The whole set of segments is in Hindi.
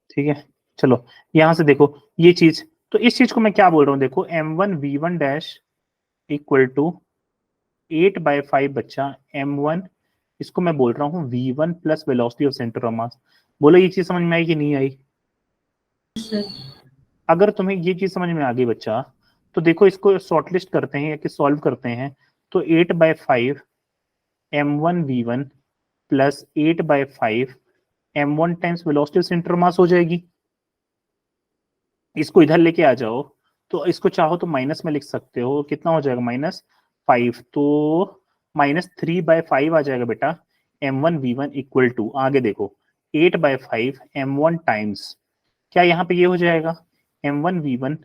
ठीक है, चलो यहां से देखो ये चीज, तो इस चीज को मैं क्या बोल रहा हूँ, देखो m1v1 डैश इक्वल टू 8/5 बच्चा m1, इसको मैं बोल रहा हूँ v1 plus velocity of centre of मास। बोलो ये चीज समझ में आई कि नहीं आई? अगर तुम्हें ये चीज समझ में आ गई बच्चा, तो देखो इसको शॉर्टलिस्ट करते हैं या कि सॉल्व करते हैं, तो 8/5 m1v1 plus 8/5 m1 times velocity of centre of मास हो जाएगी। इसको इधर लेके आ जाओ, तो इसको चाहो तो माइनस में लिख सकते हो, कितना हो जाएगा -5, तो -3/5 आ जाएगा बेटा m1v1 इक्वल टू, आगे देखो 8/5 m1 टाइम्स, क्या यहाँ पे ये हो जाएगा m1v1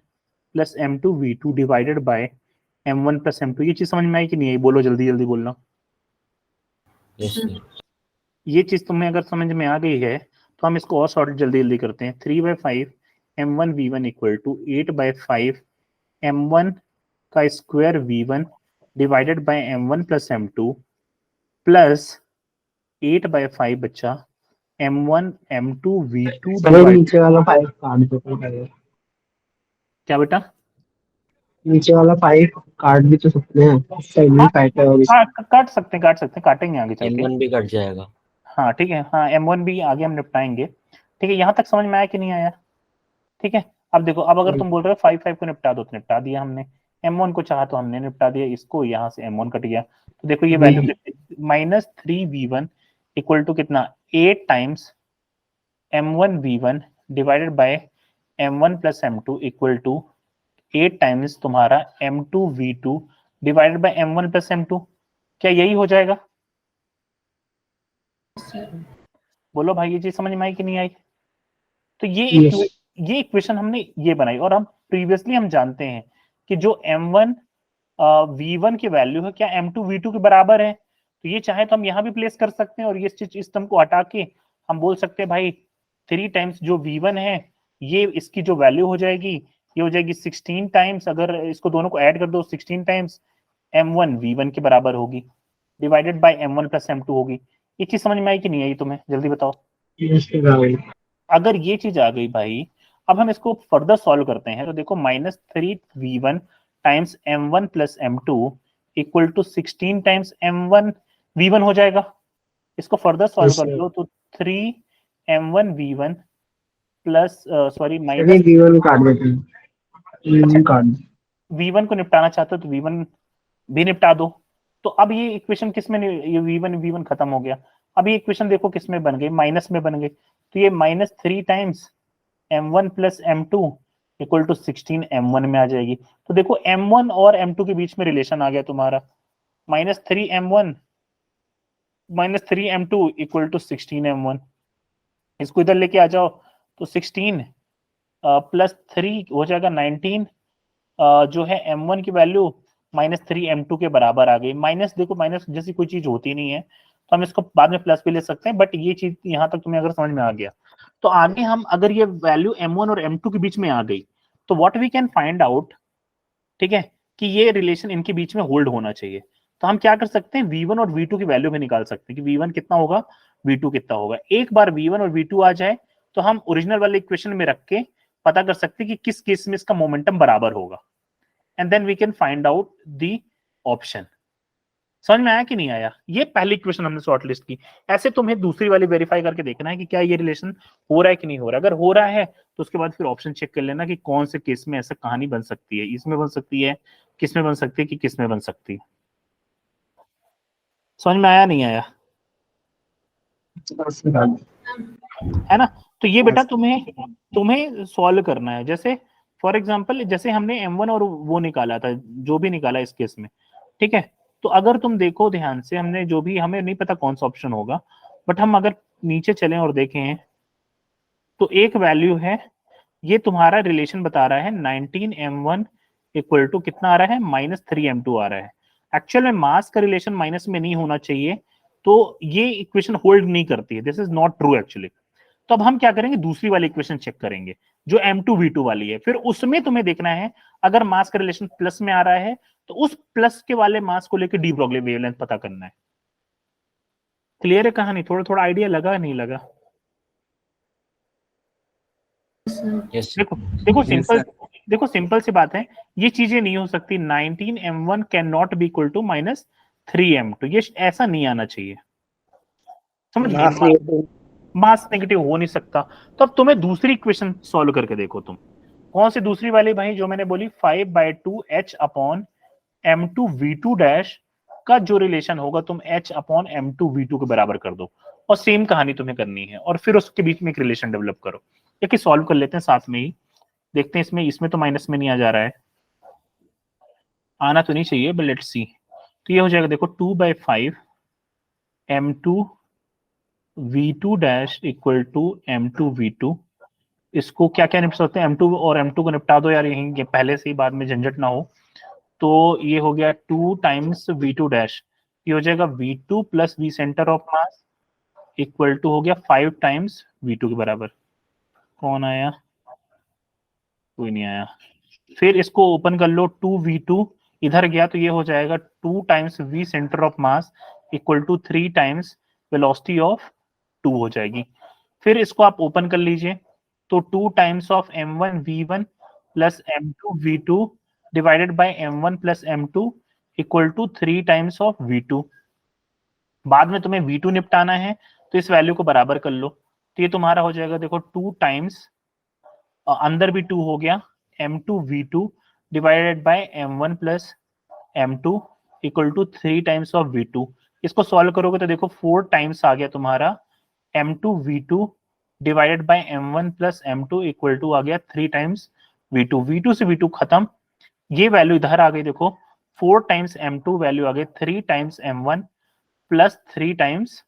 plus m2v2 divided by m1 plus m2। ये चीज समझ में आई कि नहीं आई? बोलो जल्दी जल्दी बोलना। ये चीज तुम्हें अगर समझ में आ गई है तो हम इसको और सॉर्ट जल्दी जल्दी करते हैं। 3/5 m1v1 इक्वल टू 8/5 m1 का square v1 divided by m1 plus m2 plus 8/5 बच्चा m1 m2 v2 डिवाइड, नीचे वाला 5 काट दो पहले। क्या बेटा? नीचे वाला 5 काट भी तो सकते हैं, साइड में हाँ 5 है और इस काट सकते हैं, काट सकते हैं, काटेंगे आगे चल के। m1 भी कट जाएगा। हाँ ठीक है, हाँ m1 भी आगे हम निपटाएंगे। ठीक है, यहाँ तक समझ में आया कि नहीं आया? ठीक है, अब देखो, अब अगर तुम बोल रहे हो 5/5 को निपटा दो, तो निपटा दिया हमने। m1 को चाहा तो हमने निपटा दिया, इसको यहाँ से m1 कट गया, तो देखो ये वैल्यू -3v1 इक्वल टू कितना, 8 times m1v1 divided by m1 plus m2 equal to 8 times तुम्हारा m2v2 divided by m1 plus m2। क्या यही हो जाएगा? बोलो भाई, ये चीज समझ में आई कि नहीं आई? तो ये इक्वेशन हमने ये बनाई, और हम प्रीवियसली हम जानते हैं कि जो m1 v1 की वैल्यू है क्या m2 v2 के बराबर है, तो ये चाहे तो हम यहाँ भी प्लेस कर सकते हैं, और ये चीज इस टर्म को हटा के हम बोल सकते हैं भाई 3 टाइम्स जो v1 है, ये इसकी जो वैल्यू हो जाएगी, ये हो जाएगी 16 टाइम्स, अगर इसको दोनों को ऐड कर दो 16 टाइम्स m1 v1 के बराबर होगी, divided by m1 plus m2 होगी। ये चीज समझ में आई कि नहीं आई तुम्हें? जल्दी बताओ। अगर ये चीज आ गई भाई, अब हम इसको फर्दर सॉल्व करते हैं, तो देखो -3v1 times m1 plus m2 equal to 16 times m1 v1 हो जाएगा। इसको फर्दर सॉल्व कर लो तो 3m1 v1 plus sorry minus v1 काट देते हैं, v1 काट दो। v1 को निपटाना चाहते हो तो v1 भी निपटा दो। तो अब ये इक्वेशन किस में, ये v1 खत्म हो गया। अब ये इक्वेशन देखो किस में बन गई, माइनस में बन गई, तो ये -3 times m1 plus m2 equal to 16 m1 में आ जाएगी। तो देखो m1 और m2 के बीच में रिलेशन आ गया तुम्हारा, -3m1 -3m2 equal to 16m1। इसको इधर लेके आ जाओ, तो 16 प्लस 3 हो जाएगा 19, जो है m1 की वैल्यू -3m2 के बराबर आ गई। माइनस देखो, माइनस जैसी कोई चीज होती नहीं है, तो हम इसको बाद में प्लस भी ले सकते हैं, बट ये चीज यहाँ तक तुम्हें अगर समझ में आ गया, तो आगे हम अगर ये वैल्यू m1 और m2 के बीच में आ गई, तो what we can find out, ठीक है, कि ये रिलेशन इनके बीच में होल्ड होना चाहिए। तो हम क्या कर सकते हैं, v1 और v2 की वैल्यू भी निकाल सकते हैं कि v1 कितना होगा, v2 कितना होगा। एक बार v1 और v2 आ जाए, तो हम ओरिजिनल वाले इक्वेशन में रख के पता कर सकते हैं कि किस केस में इसका मोमेंटम बराबर होगा, and then we can find out the option. समझ में आया कि नहीं आया? ये पहली इक्वेशन हमने शॉर्ट लिस्ट की। ऐसे तुम्हें दूसरी वाली वेरीफाई करके देखना है कि क्या ये रिलेशन हो रहा है कि नहीं हो रहा है। अगर हो रहा है तो उसके बाद फिर ऑप्शन चेक कर लेना कि कौन से केस में ऐसा कहानी बन सकती है, इसमें बन सकती है, किस में बन सकती है, कि किस में बन सकती है। समझ में आया नहीं आया? है ना? तो ये बेटा तुम्हें तुम्हें सॉल्व करना है। जैसे फॉर एग्जांपल, जैसे हमने m1 और वो निकाला था, जो भी निकाला इस केस में, ठीक है, तो अगर तुम देखो ध्यान से, हमने जो भी, हमें नहीं पता कौन सा ऑप्शन होगा, बट हम अगर नीचे चलें और देखें, तो एक वैल्यू है, ये तुम्हारा रिलेशन बता रहा है 19m1 इक्वल टू कितना आ रहा है, -3m2 आ रहा है। एक्चुअल में मास का रिलेशन माइनस में नहीं होना चाहिए, तो ये इक्वेशन होल्ड नहीं करती है, this is not true actually. तो अब हम क्या करेंगे, दूसरी वाली इक्वेशन चेक करेंगे जो m2v2 वाली है, फिर उसमें तुम्हें देखना है अगर मास का रिलेशन प्लस में आ रहा है, तो उस प्लस के वाले मास को लेकर डी ब्रॉगली वेवलेंथ पता करना है। क्लियर है कहानी? थोड़ा थोड़ा आइडिया लगा नहीं लगा? यस देखो देखो Yes, सिंपल, sir. देखो सिंपल सी बात है, ये चीजें नहीं हो सकती। 19m1 can not be equal to -3m2, ये ऐसा नहीं आना चाहिए, समझ गए? Mass negative. मास नेगेटिव हो नहीं सकता। तो अब तुम्हें दूसरी इक्वेशन सॉल्व करके देखो तुम। कौन सी दूसरी वाली भाई? जो मैंने बोली 5/2h/m2v2 डैश का जो रिलेशन होगा तुम h/m2v2 के बराबर कर दो, और सेम कहानी तुम्हें करनी है, और फिर उसके बीच में एक रिलेशन डेवलप करो। एक सॉल्व कर लेते हैं साथ में ही, देखते हैं इसमें, इसमें तो माइनस में नहीं आ जा रहा है, आना तो नहीं चाहिए, बट लेट्स सी। तो ये हो जाएगा देखो 2/5 m2v2 dash equal to m2v2। इसको क्या क्या निपट सकते हैं? m2 और m2 को निपटा दो यार, यहीं ये पहले से ही, बाद में झंझट ना हो। तो ये हो गया 2 टाइम्स v2 डैश, ये हो जाएगा v2 plus v centre of mass equal to हो गया 5 टाइम्स v2 के बराबर। कौन आया? कोई नहीं आया। फिर इसको ओपन कर लो, 2v2 इधर गया तो ये हो जाएगा 2 times v centre of mass equal to 3 times velocity of 2 हो जाएगी। फिर इसको आप ओपन कर लीजिए, तो 2 times of m1 v1 plus m2 v2 divided by m1 plus m2 equal to 3 times of v2। बाद में तुम्हें v2 निपटाना है, तो इस वैल्यू को बराबर कर लो, तो ये तुम्हारा हो जाएगा देखो 2 टाइम्स, अंदर भी 2 हो गया, m2 v2 divided by m1 plus m2 equal to 3 times of v2। इसको सॉल्व करोगे तो देखो 4 टाइम्स आ गया तुम्हारा m2 v2 divided by m1 plus m2 equal to आ गया 3 टाइम्स v2। v2 से v2 खत्म, ये वैल्यू इधर आ गई देखो, 4 टाइम्स m2 वैल्यू आ गई 3 times m1 plus 3 times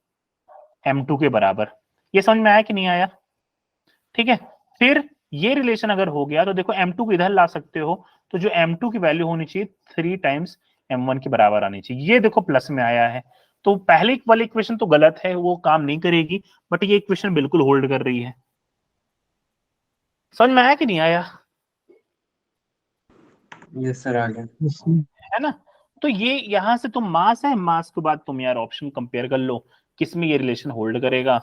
m2 के बराबर। ये समझ में आया कि नहीं आया? ठीक है। फिर ये रिलेशन अगर हो गया तो देखो m2 को इधर ला सकते हो, तो जो m2 की वैल्यू होनी चाहिए 3 टाइम्स m1 के बराबर आनी चाहिए। ये देखो प्लस में आया है, तो पहले वाली इक्वेशन तो गलत है, वो काम नहीं करेगी, बट ये इक्वेशन बिल्कुल होल्ड कर रही है। समझ में आया कि नहीं आया? यस सर, आ गया। Yes, sir. है ना? तो ये यहां से तुम मास है, मास के बाद तुम यार ऑप्शन कंपेयर कर लो किसमें ये रिलेशन होल्ड करेगा,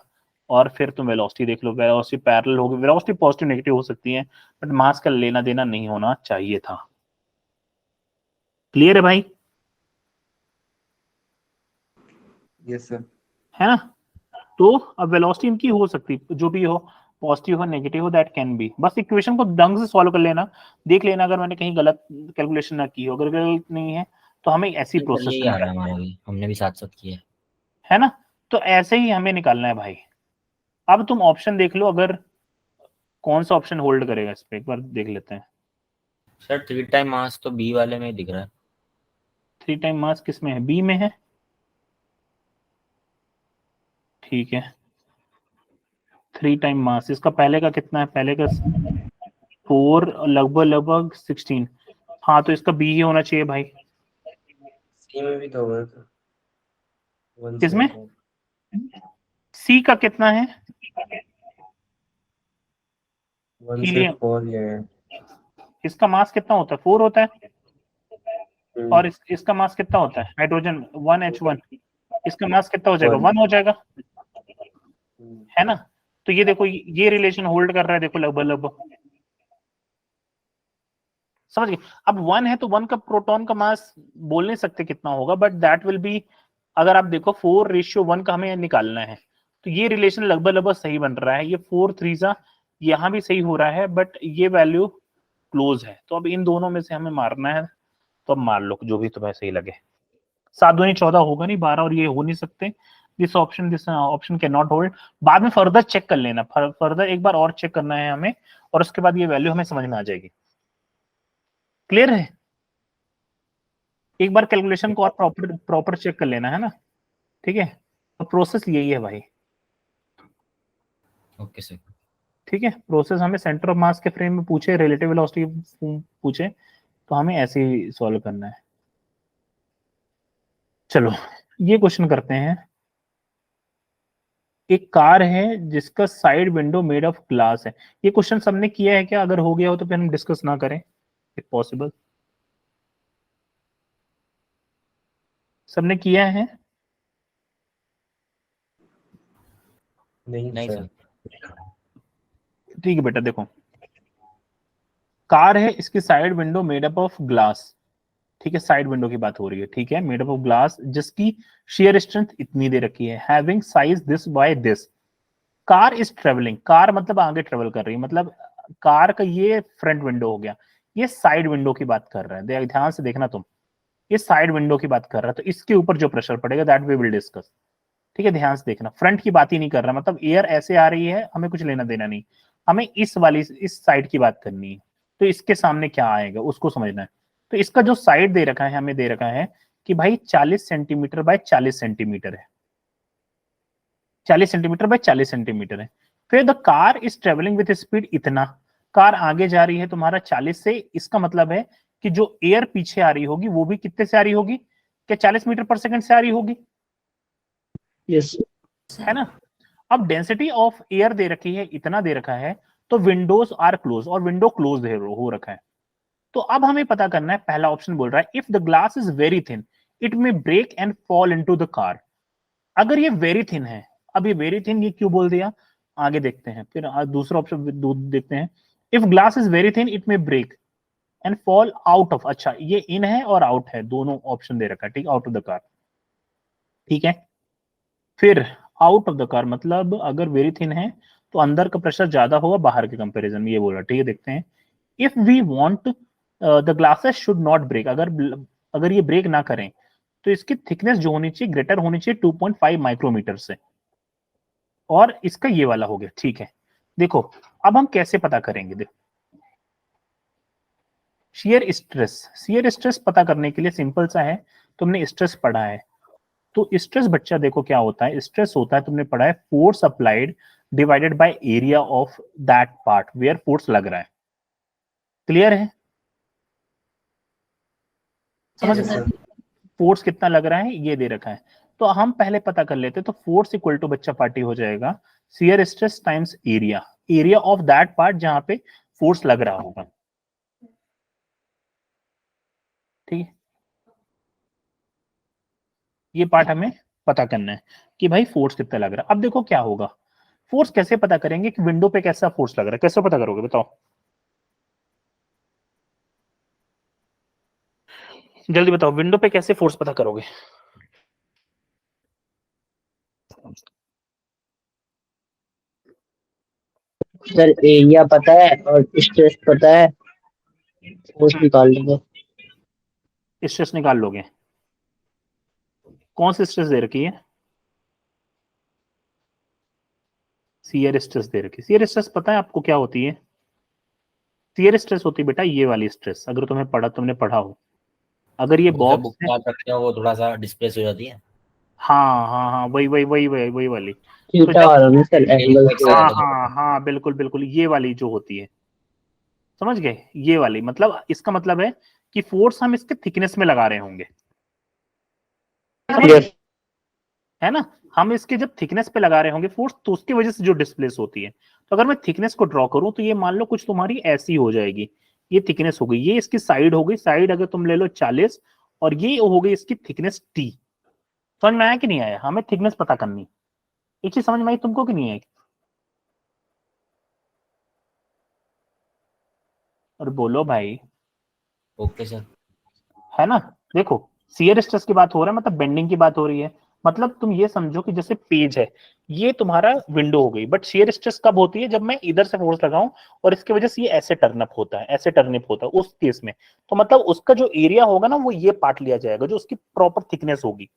और फिर तुम वेलोसिटी देख लो, वेलोसिटी पैरेलल होगी, वेलोसिटी पॉजिटिव नेगेटिव हो सकती है, बट मास का लेना देना नहीं होना चाहिए था। क्लियर है भाई? Yes sir. है ना? तो अब वेलोसिटी इनकी हो सकती, जो भी हो, पॉजिटिव हो नेगेटिव हो, दैट कैन बी। बस इक्वेशन को ढंग से सॉल्व कर लेना, देख लेना अगर मैंने कहीं गलत कैलकुलेशन ना की हो, अगर गलत नहीं है तो हमें ऐसी सर प्रोसेस यही आ रहा है हमारा भी, हमने भी साथ साथ किया है। है ना? तो ऐसे ही हमें निकालना है भाई। अब तुम ऑप्शन देख लो, अगर कौन सा ऑप्शन होल्ड करेगा इस पे, एक बार देख लेते हैं। सर 3 टाइम मास तो बी वाले में ही दिख रहा है। 3 टाइम मास किस में है? बी में है, ठीक है। 3 टाइम मास, इसका पहले का कितना है? पहले का 4, लगभग लगभग 16। हाँ, तो इसका बी ही होना चाहिए भाई। सी में भी तो होगा सर, 1 से किसमें? 4। सी का कितना है? 1 से हीलियम। 4 ये है। इसका मास कितना होता है? 4 होता है। हम्म, और इसका मास कितना होता है? हाइड्रोजन 1h1, इसका मास कितना हो जाएगा? 1। 1 हो जाएगा, है ना? तो ये देखो, ये रिलेशन होल्ड कर रहा है, देखो लगभग लगभग, समझ गए? अब 1 है तो 1 का प्रोटॉन का मास बोल नहीं सकते कितना होगा, बट दैट विल बी, अगर आप देखो 4:1 का हमें निकालना है, तो ये रिलेशन लगभग लगभग सही बन रहा है। ये 4 3 यहाँ भी सही हो रहा है, बट ये वैल्यू क्लोज है, तो अब इन दोनों में से हमें मारना है, तो अब मार लो जो भी तुम्हें सही लगे। 7 दूनी 14 होगा नहीं, 12, और ये हो नहीं सकते। This option can not hold. बाद में फर्दर चेक कर लेना, फर्दर एक बार और चेक करना है हमें, और उसके बाद ये वैल्यू हमें समझ में आ जाएगी। क्लियर है? एक बार कैलकुलेशन को और प्रॉपर प्रॉपर चेक कर लेना, है ना? ठीक है, तो प्रोसेस यही है भाई। Okay sir. ठीक है, प्रोसेस हमें सेंटर ऑफ मास के फ्रेम में पूछे, रिलेटिव वेलोसिटी पूछे, तो हमें ऐसे ही सॉल्व करना है। चलो ये क्वेश्चन करते हैं। एक कार है जिसका side window made of glass है। ये क्वेश्चन सबने किया है क्या? अगर हो गया हो तो फिर हम डिस्कस ना करें, इफ पॉसिबल। सबने किया है? नहीं सर। ठीक है बेटा, देखो कार है, इसकी side window made up of glass, ठीक है, साइड विंडो की बात हो रही है, ठीक है, मेड अप ऑफ ग्लास, जिसकी शेयर स्ट्रेंथ इतनी दे रखी है, having size this by this. Car is travelling, car मतलब आगे ट्रेवल कर रही है, मतलब कार का ये फ्रंट विंडो हो गया, ये साइड विंडो की बात कर रहा है, ध्यान से देखना तुम, ये साइड विंडो की बात कर रहा है, तो इसके ऊपर जो प्रेशर पड़ेगा दैट वी विल डिस्कस, ठीक है, ध्यान से देखना, फ्रंट की बात ही नहीं कर रहा, मतलब एयर ऐसे आ रही है, हमें कुछ लेना देना नहीं, हमें इस वाली इस साइड की बात करनी है, तो इसके सामने क्या आएगा उसको समझना है। तो इसका जो साइड दे रखा है, हमें दे रखा है कि भाई 40 सेंटीमीटर बाय 40 सेंटीमीटर है, 40 सेंटीमीटर बाय 40 सेंटीमीटर है। फिर the car is travelling with speed इतना, कार आगे जा रही है तुम्हारा 40 से, इसका मतलब है कि जो एयर पीछे आ रही होगी वो भी कितने से आ रही होगी, क्या 40 मीटर पर सेकंड से आ रही होगी, यस है ना। अब डेंसिटी ऑफ एयर दे रखी है, इतना दे रखा है, तो विंडोज आर क्लोज, और विंडो क्लोज हो रखा है। तो अब हमें पता करना है, पहला ऑप्शन बोल रहा है if the glass is very thin it may break and fall into the car. अगर ये वेरी थिन है, अब ये वेरी थिन ये क्यों बोल दिया, आगे देखते हैं, फिर दूसरा ऑप्शन देखते हैं, if glass is very thin it may break and fall out of, अच्छा ये इन है और आउट है, दोनों ऑप्शन दे रखा है, ठीक, आउट ऑफ द कार, ठीक है। फिर आउट ऑफ द कार मतलब अगर वेरी थिन है तो अंदर का प्रेशर ज्यादा होगा बाहर के कंपैरिजन में, ये बोल रहा, ठीक है, देखते हैं। If we want the glasses should not break, अगर ये ब्रेक ना करें तो इसकी थिकनेस जो होनी चाहिए ग्रेटर होनी चाहिए 2.5 माइक्रोमीटर से, और इसका ये वाला हो गया, ठीक है। देखो अब हम कैसे पता करेंगे, देखो शियर स्ट्रेस पता करने के लिए सिंपल सा है, तुमने स्ट्रेस पढ़ा है, तो स्ट्रेस बच्चा देखो क्या होता है, स्ट्रेस होता है, तुमने पढ़ा है force applied divided by area of that part where force लग रहा है, क्लियर है, समझ Yes, sir. फोर्स कितना लग रहा है ये दे रखा है, तो हम पहले पता कर लेते, तो फोर्स इक्वल टू बच्चा पार्टी हो जाएगा shear stress times area, area of that part जहां पे फोर्स लग रहा होगा, ठीक है, ये पार्ट हमें पता करना है कि भाई फोर्स कितना लग रहा है। अब देखो क्या होगा, फोर्स कैसे पता करेंगे कि विंडो पे कैसा फोर्स लग रहा है, कैसे पता करोगे बताओ, जल्दी बताओ, विंडो पे कैसे फोर्स पता करोगे, सर, एरिया पता है और स्ट्रेस पता है, फोर्स निकाल लेंगे। स्ट्रेस निकाल लोगे, कौन सी स्ट्रेस दे रखी है, शियर स्ट्रेस दे रखी है, शियर स्ट्रेस पता है आपको क्या होती है, शियर स्ट्रेस होती है बेटा ये वाली स्ट्रेस, अगर तुमने पढ़ा हो, अगर ये वो जब बॉक्स बुक है, पास रखते हैं वो थोड़ा सा डिस्प्लेस हो जाती है। हाँ हाँ हाँ, वही वाली, तो थीटा जब, वाला ना सर, एंगल एक से। साइड हाँ होता हाँ हाँ बिल्कुल बिल्कुल, ये वाली जो होती है, समझ गए, ये वाली, मतलब इसका मतलब है कि फोर्स हम इसके थिकनेस में लगा रहे होंगे, समझ गए? यस है ना, हम इसके जब थिकनेस पे लगा रहे होंगे फोर्स, तो उसकी वजह से जो डिस्प्लेस होती है, तो अगर मैं थिकनेस को ड्रॉ करूं तो ये मान लो कुछ तुम्हारी ऐसी हो जाएगी, ये थिकनेस हो गई, ये इसकी साइड हो गई, साइड अगर तुम ले लो 40, और ये हो गई इसकी थिकनेस टी, समझ में आया कि नहीं आया, हमें थिकनेस पता करनी, एक चीज समझ में आई तुमको कि नहीं आई, और बोलो भाई, ओके सर। है ना। देखो शियर स्ट्रेस की बात हो रहा है, मतलब बेंडिंग की बात हो रही है, मतलब तुम ये समझो कि जैसे पेज है, ये तुम्हारा विंडो हो गई, बट शियर स्ट्रेस कब होती है, जब मैं इधर से फोर्स लगाऊं और इसकी वजह से ये ऐसे टर्नअप होता है, ऐसे टर्नअप होता है उस केस में, तो मतलब उसका जो एरिया होगा ना वो ये पार्ट लिया जाएगा जो उसकी प्रॉपर थिकनेस होगी,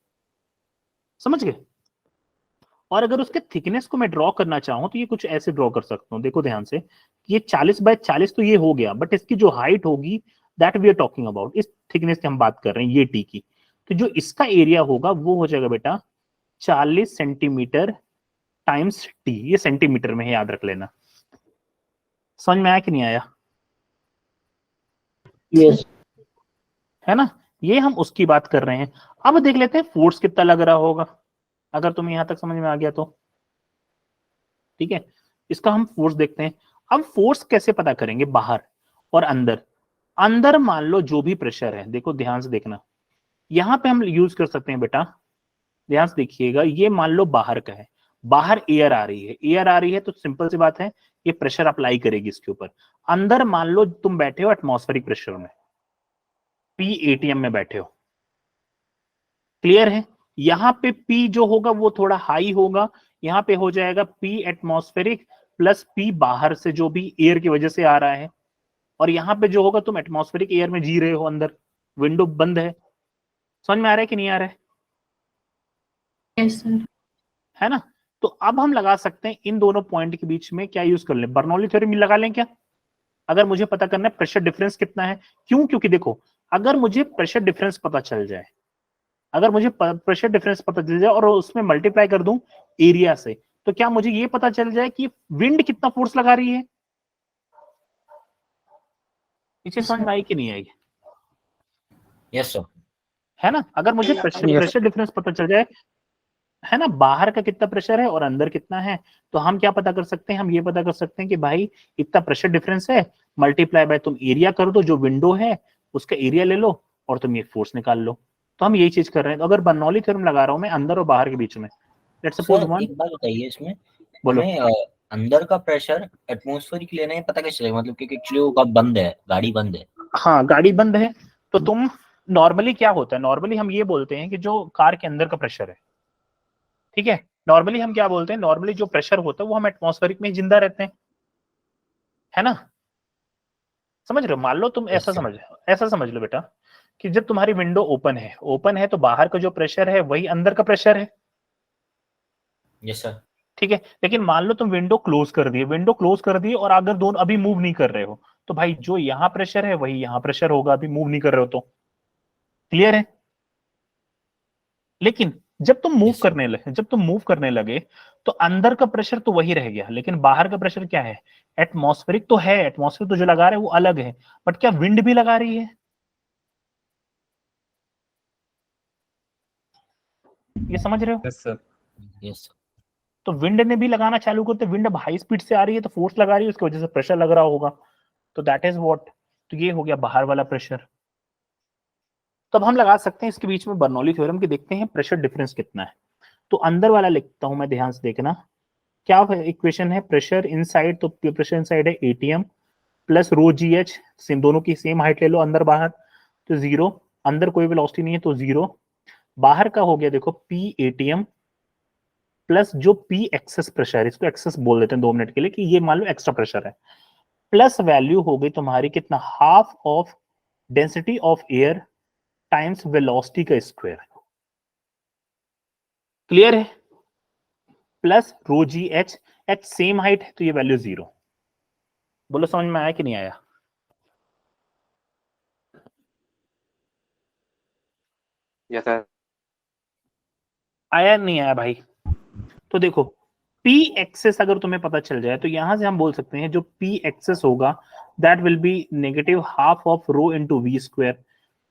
समझ गए। और अगर उसके थिकनेस को मैं ड्रॉ करना चाहूं तो ये कुछ ऐसे ड्रॉ कर सकता हूं, देखो ध्यान से, ये 40 बाय 40 तो ये हो गया, बट इसकी जो हाइट होगी that we are talking about, इस थिकनेस की हम बात कर रहे हैं, ये टी की, तो जो इसका एरिया होगा वो हो जाएगा बेटा 40 सेंटीमीटर टाइम्स टी, ये सेंटीमीटर में है, याद रख लेना, समझ में आया कि नहीं आया, यस है ना, ये हम उसकी बात कर रहे हैं। अब देख लेते हैं फोर्स कितना लग रहा होगा, अगर तुम्हें यहां तक समझ में आ गया तो ठीक है, इसका हम फोर्स देखते हैं। अब फोर्स कैसे पता करेंगे, बाहर और अंदर, अंदर मान लो जो भी प्रेशर है, देखो ध्यान से देखना, यहां पे हम यूज कर सकते हैं बेटा, ध्यान से देखिएगा, ये मान लो बाहर का है, बाहर एयर आ रही है, एयर आ रही है तो सिंपल सी बात है ये प्रेशर अप्लाई करेगी इसके ऊपर। अंदर मान लो तुम बैठे हो एटमॉस्फेरिक प्रेशर में, पी एटीएम में बैठे हो, क्लियर है। यहां पे पी जो होगा वो थोड़ा हाई होगा, यहां पे हो जाएगा पी एटमॉस्फेरिक प्लस पी बाहर से जो भी एयर की वजह से आ रहा है, और यहां पे जो होगा तुम एटमॉस्फेरिक एयर में जी रहे हो, अंदर विंडो बंद है। समझ में आ रहा है कि नहीं आ रहा है? Yes sir. है ना। तो अब हम लगा सकते हैं इन दोनों पॉइंट के बीच में क्या यूज कर लें, बर्नौली थ्योरम लगा लें क्या, अगर मुझे पता करना है प्रेशर डिफरेंस कितना है। क्यों? क्योंकि देखो अगर मुझे प्रेशर डिफरेंस पता चल जाए, अगर मुझे प्रेशर डिफरेंस पता चल जाए और उसमें मल्टीप्लाई कर दूं एरिया से, तो क्या मुझे ये पता चल जाए कि विंड कितना फोर्स लगा रही है। पीछे समझ में आई कि नहीं आएगी? Yes sir. है ना। अगर मुझे प्रेशर डिफरेंस पता चल जाए, है ना, बाहर का कितना प्रेशर है और अंदर कितना है, तो हम क्या पता कर सकते हैं, हम ये पता कर सकते हैं कि भाई इतना प्रेशर डिफरेंस है, मल्टीप्लाई बाय तुम एरिया कर दो, जो विंडो है उसका एरिया ले लो और तुम ये फोर्स निकाल लो। तो हम यही चीज कर रहे हैं। तो अगर बर्नौली थ्योरम लगा रहा हूं मैं अंदर और बाहर के बीच में, लेट्स सपोज सर वन, एक बात बताइए इसमें, बोलो। हमें अंदर का प्रेशर एटमॉस्फेरिक लेना है, पता कैसे चलेगा? मतलब क्योंकि एक्चुअली वो बंद है, गाड़ी बंद है। हाँ गाड़ी बंद है, तो तुम नॉर्मली क्या होता है, नॉर्मली हम ये बोलते हैं कि जो कार के अंदर का प्रेशर है, ठीक है, नॉर्मली हम क्या बोलते हैं, नॉर्मली जो प्रेशर होता है वो हम एटमॉस्फेरिक में ही जिंदा रहते हैं, है ना। समझ रहे हो? मान लो तुम Yes, sir. ऐसा समझ लो बेटा कि जब तुम्हारी विंडो ओपन है तो बाहर का जो प्रेशर है वही अंदर का प्रेशर है, यस सर। ठीक है। लेकिन मान लो तुम विंडो क्लोज कर दिए और अगर दोनों अभी मूव नहीं कर रहे हो, तो भाई जो यहाँ प्रेशर है वही यहाँ प्रेशर होगा, अभी मूव नहीं कर रहे हो तो, क्लियर है। लेकिन Yes, sir. जब तुम मूव करने लगे तो अंदर का प्रेशर तो वही रह गया, लेकिन बाहर का प्रेशर क्या है, एटमॉस्फेरिक तो है, एटमॉस्फेरिक तो जो लगा रहे हैं वो अलग है, बट क्या विंड भी लगा रही है, ये समझ रहे हो? Yes sir. Yes sir. तो विंड ने भी लगाना चालू करते, विंड अब हाई स्पीड से आ रही है तो फोर्स लगा रही है, उसकी वजह से प्रेशर लग रहा होगा, तो दैट इज व्हाट, तो ये हो गया बाहर वाला प्रेशर। तब हम लगा सकते हैं इसके बीच में बर्नौली थ्योरम की, देखते हैं प्रेशर डिफरेंस कितना है। तो अंदर वाला लिखता हूं मैं, ध्यान से देखना क्या इक्वेशन है, प्रेशर इनसाइड, तो प्रेशर इनसाइड है एटीएम प्लस रो जी एच, सेम दोनों की सेम हाइट ले लो अंदर बाहर, तो जीरो, अंदर कोई वेलोसिटी नहीं है तो जीरो, बाहर का हो गया देखो पी एटीएम प्लस जो पी एक्सेस प्रेशर है, इसको एक्सेस बोल देते हैं 2 मिनट के लिए कि ये मान लो एक्स्ट्रा प्रेशर है, प्लस वैल्यू हो गई तुम्हारी कितना, half of density of air times velocity का स्क्वायर, क्लियर है, प्लस रो जी एच, एच सेम हाइट है तो ये वैल्यू जीरो। बोलो समझ में आया कि नहीं आया? Yes sir. आया नहीं आया भाई? तो देखो P एक्सेस अगर तुम्हें पता चल जाए तो यहां से हम बोल सकते हैं जो P एक्सेस होगा that will be negative half of rho into v square.